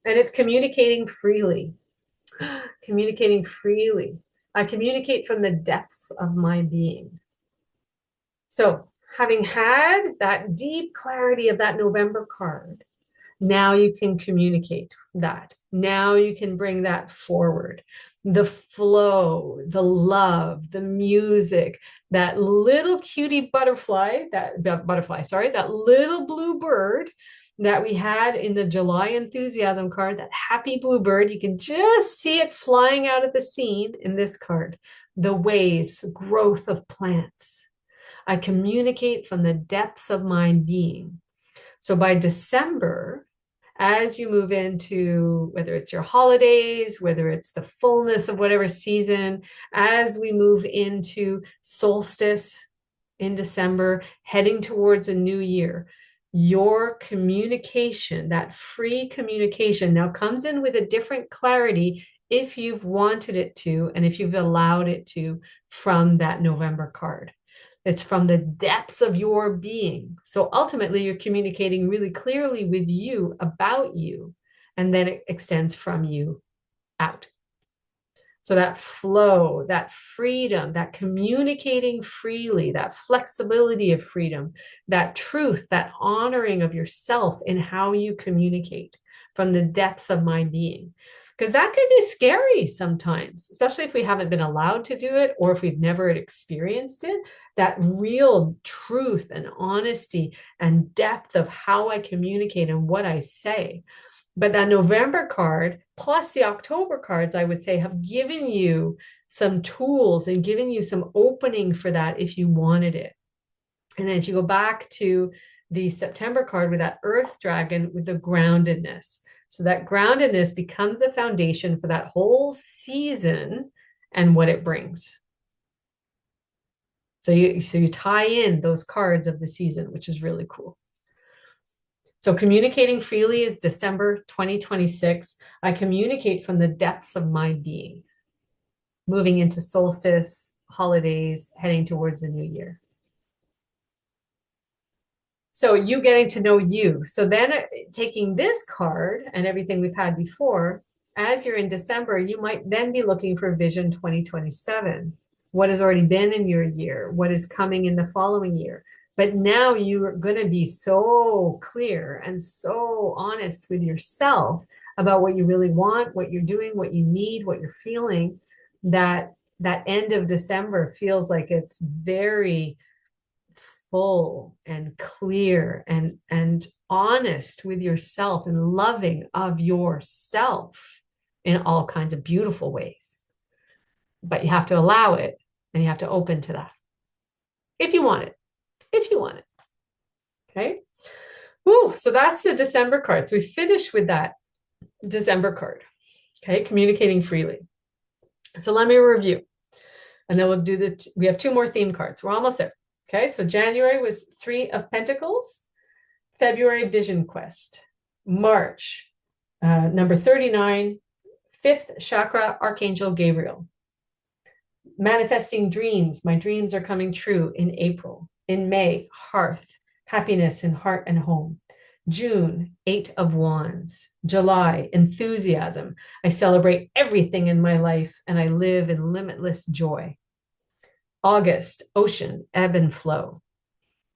And it's communicating freely. Communicating freely. I communicate from the depths of my being. So having had that deep clarity of that November card, now you can communicate that. Now you can bring that forward. The flow, the love, the music, that little cutie butterfly, that little blue bird that we had in the July enthusiasm card, that happy blue bird, you can just see it flying out of the scene in this card. The waves, growth of plants. I communicate from the depths of my being. So by December, as you move into whether it's your holidays, whether it's the fullness of whatever season, as we move into solstice in December, heading towards a new year, your communication, that free communication, now comes in with a different clarity if you've wanted it to and if you've allowed it to from that November card. It's from the depths of your being. So ultimately, you're communicating really clearly with you about you, and then it extends from you out. So that flow, that freedom, that communicating freely, that flexibility of freedom, that truth, that honoring of yourself in how you communicate from the depths of my being. Because that can be scary sometimes, especially if we haven't been allowed to do it or if we've never experienced it. That real truth and honesty and depth of how I communicate and what I say. But that November card plus the October cards, I would say, have given you some tools and given you some opening for that if you wanted it. And then if you go back to the September card with that Earth Dragon with the groundedness. So that groundedness becomes a foundation for that whole season and what it brings. So you tie in those cards of the season, which is really cool. So communicating freely is December 2026. I communicate from the depths of my being, moving into solstice, holidays, heading towards a new year. So you getting to know you. So then taking this card and everything we've had before, as you're in December, you might then be looking for Vision 2027. What has already been in your year? What is coming in the following year? But now you're going to be so clear and so honest with yourself about what you really want, what you're doing, what you need, what you're feeling, that end of December feels like it's very full and clear and honest with yourself and loving of yourself in all kinds of beautiful ways. But you have to allow it and you have to open to that if you want it. If you want it. Okay. Ooh, so that's the December card. So we finished with that December card. Okay. Communicating freely. So let me review. And then we'll do we have two more theme cards. We're almost there. Okay. So January was 3 of Pentacles. February, Vision Quest. March, number 39, 5th chakra, Archangel Gabriel. Manifesting dreams. My dreams are coming true in April. In May, Hearth, happiness in heart and home. June, 8 of Wands. July, enthusiasm. I celebrate everything in my life and I live in limitless joy. August, ocean, ebb and flow.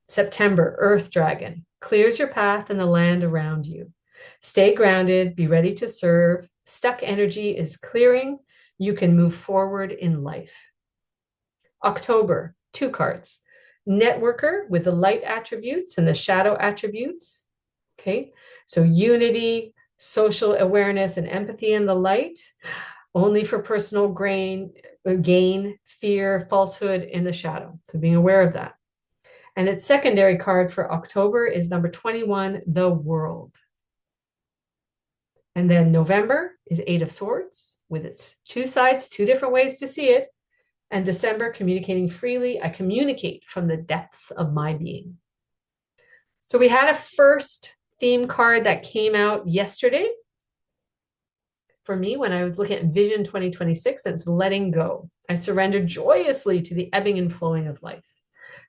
September, Earth Dragon. Clears your path and the land around you. Stay grounded, be ready to serve. Stuck energy is clearing. You can move forward in life. October, 2 cards. Networker with the light attributes and the shadow attributes. Okay, so unity, social awareness, and empathy in the light. Only for personal gain, fear, falsehood in the shadow. So being aware of that. And its secondary card for October is number 21, the world. And then November is 8 of Swords with its 2 sides, 2 different ways to see it. And December, communicating freely. I communicate from the depths of my being. So we had a first theme card that came out yesterday for me when I was looking at Vision 2026, and it's letting go. I surrender joyously to the ebbing and flowing of life.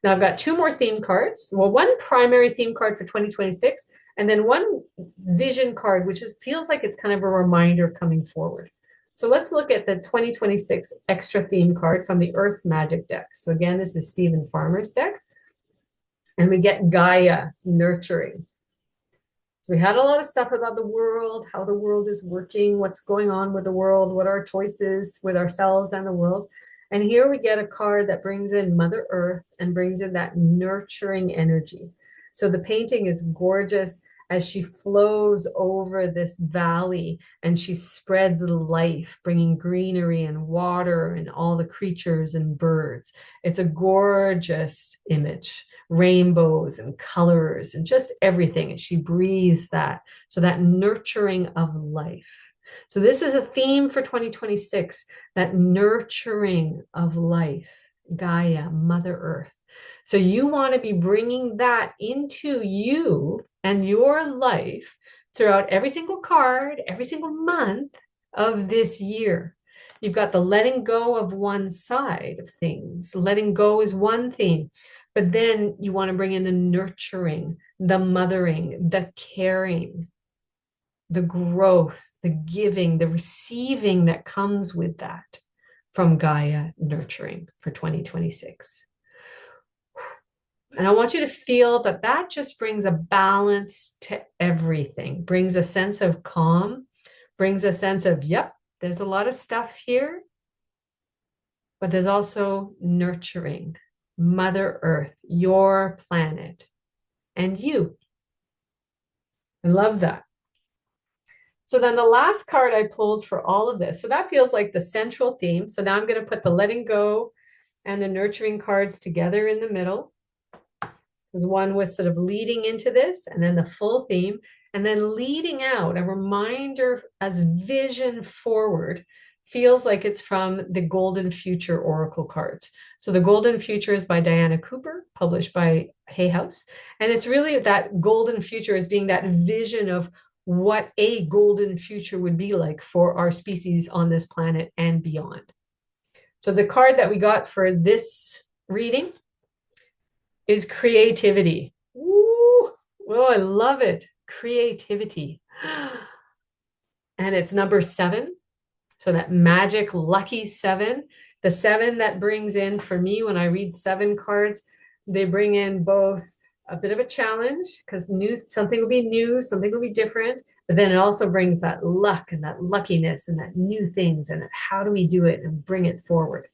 Now I've got 2 more theme cards. Well, one primary theme card for 2026, and then one vision card, which feels like it's kind of a reminder coming forward. So let's look at the 2026 extra theme card from the Earth Magic deck. So again, this is Stephen Farmer's deck. And we get Gaia, nurturing. So we had a lot of stuff about the world, how the world is working, what's going on with the world, what are our choices with ourselves and the world. And here we get a card that brings in Mother Earth and brings in that nurturing energy. So the painting is gorgeous as she flows over this valley and she spreads life, bringing greenery and water and all the creatures and birds. It's a gorgeous image, rainbows and colors and just everything. And she breathes that. So that nurturing of life. So this is a theme for 2026, that nurturing of life, Gaia, Mother Earth. So you want to be bringing that into you and your life throughout every single card, every single month of this year. You've got the letting go of one side of things. Letting go is one theme, but then you want to bring in the nurturing, the mothering, the caring, the growth, the giving, the receiving that comes with that from Gaia nurturing for 2026. And I want you to feel that that just brings a balance to everything, brings a sense of calm, brings a sense of, yep, there's a lot of stuff here, but there's also nurturing, Mother Earth, your planet, and you. I love that. So then the last card I pulled for all of this, so that feels like the central theme. So now I'm going to put the letting go and the nurturing cards together in the middle. Because one was sort of leading into this, and then the full theme, and then leading out, a reminder as vision forward feels like it's from the Golden Future Oracle cards. So the Golden Future is by Diana Cooper, published by Hay House. And it's really that golden future as being that vision of what a golden future would be like for our species on this planet and beyond. So the card that we got for this reading is creativity. Ooh, oh, I love it. Creativity. And it's number 7. So that magic lucky 7, the 7 that brings in, for me, when I read 7 cards, they bring in both a bit of a challenge because something will be new, something will be different, but then it also brings that luck and that luckiness and that new things and that how do we do it and bring it forward.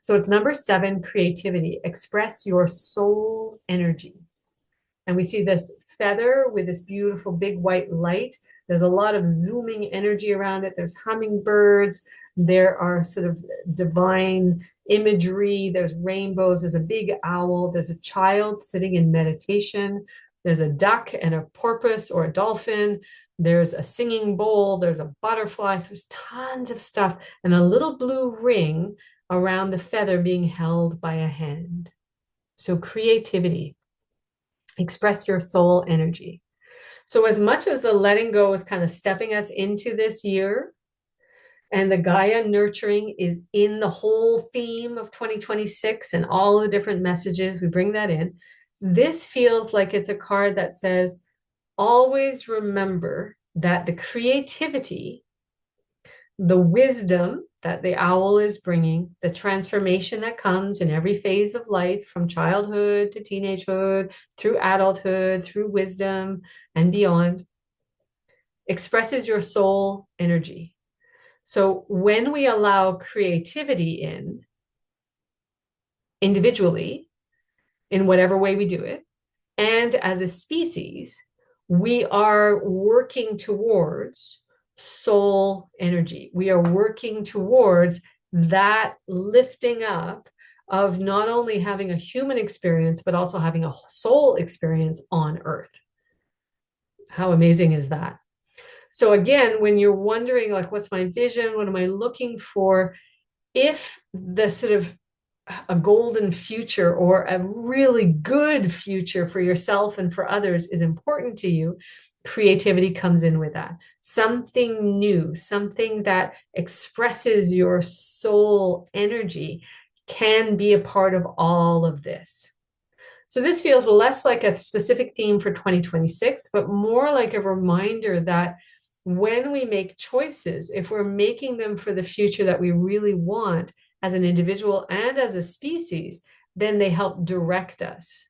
So it's number 7, creativity. Express your soul energy. And we see this feather with this beautiful big white light. There's a lot of zooming energy around it. There's hummingbirds. There are sort of divine imagery. There's rainbows. There's a big owl. There's a child sitting in meditation. There's a duck and a porpoise or a dolphin. There's a singing bowl. There's a butterfly. So there's tons of stuff and a little blue ring around the feather being held by a hand. So creativity, express your soul energy. So as much as the letting go is kind of stepping us into this year, and the Gaia nurturing is in the whole theme of 2026 and all the different messages, we bring that in. This feels like it's a card that says, always remember that the creativity, the wisdom that the owl is bringing, the transformation that comes in every phase of life, from childhood to teenagehood, through adulthood, through wisdom and beyond. expresses your soul energy. So when we allow creativity in individually, in whatever way we do it, and as a species, we are working towards soul energy. We are working towards that lifting up of not only having a human experience, but also having a soul experience on Earth. How amazing is that? So again, when you're wondering, like, what's my vision? What am I looking for? If the sort of a golden future or a really good future for yourself and for others is important to you, creativity comes in with that. Something new, something that expresses your soul energy can be a part of all of this. So this feels less like a specific theme for 2026, but more like a reminder that when we make choices, if we're making them for the future that we really want as an individual and as a species, then they help direct us.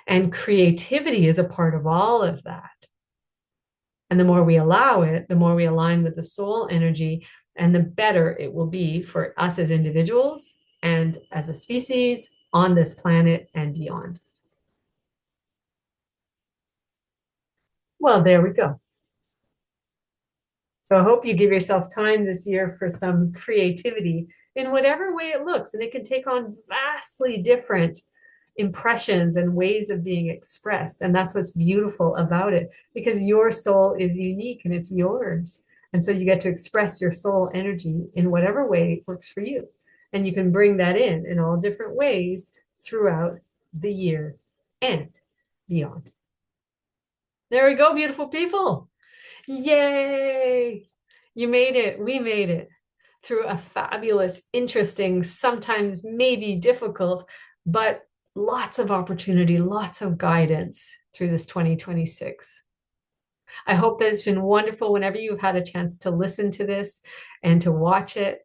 And creativity is a part of all of that. And the more we allow it, the more we align with the soul energy, and the better it will be for us as individuals and as a species on this planet and beyond. Well, there we go. So I hope you give yourself time this year for some creativity in whatever way it looks. And it can take on vastly different impressions and ways of being expressed. And that's what's beautiful about it, because your soul is unique and it's yours. And so you get to express your soul energy in whatever way works for you. And you can bring that in all different ways throughout the year and beyond. There we go, beautiful people. Yay! You made it. We made it through a fabulous, interesting, sometimes maybe difficult, but lots of opportunity, lots of guidance through this 2026. I hope that it's been wonderful whenever you've had a chance to listen to this and to watch it.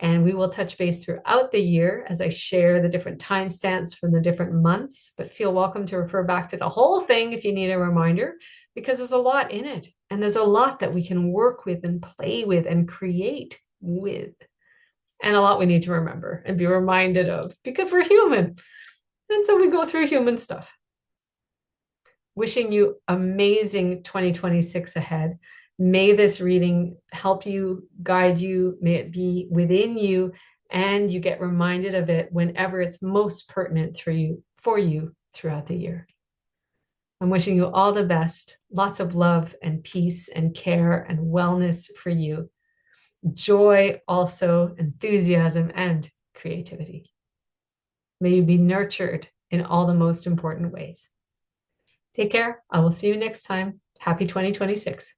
And we will touch base throughout the year as I share the different timestamps from the different months. But feel welcome to refer back to the whole thing if you need a reminder, because there's a lot in it. And there's a lot that we can work with and play with and create with. And a lot we need to remember and be reminded of, because we're human. And so we go through human stuff. Wishing you amazing 2026 ahead. May this reading help you, guide you, may it be within you, and you get reminded of it whenever it's most pertinent for you throughout the year. I'm wishing you all the best, lots of love and peace and care and wellness for you. Joy, also enthusiasm and creativity. May you be nurtured in all the most important ways. Take care. I will see you next time. Happy 2026.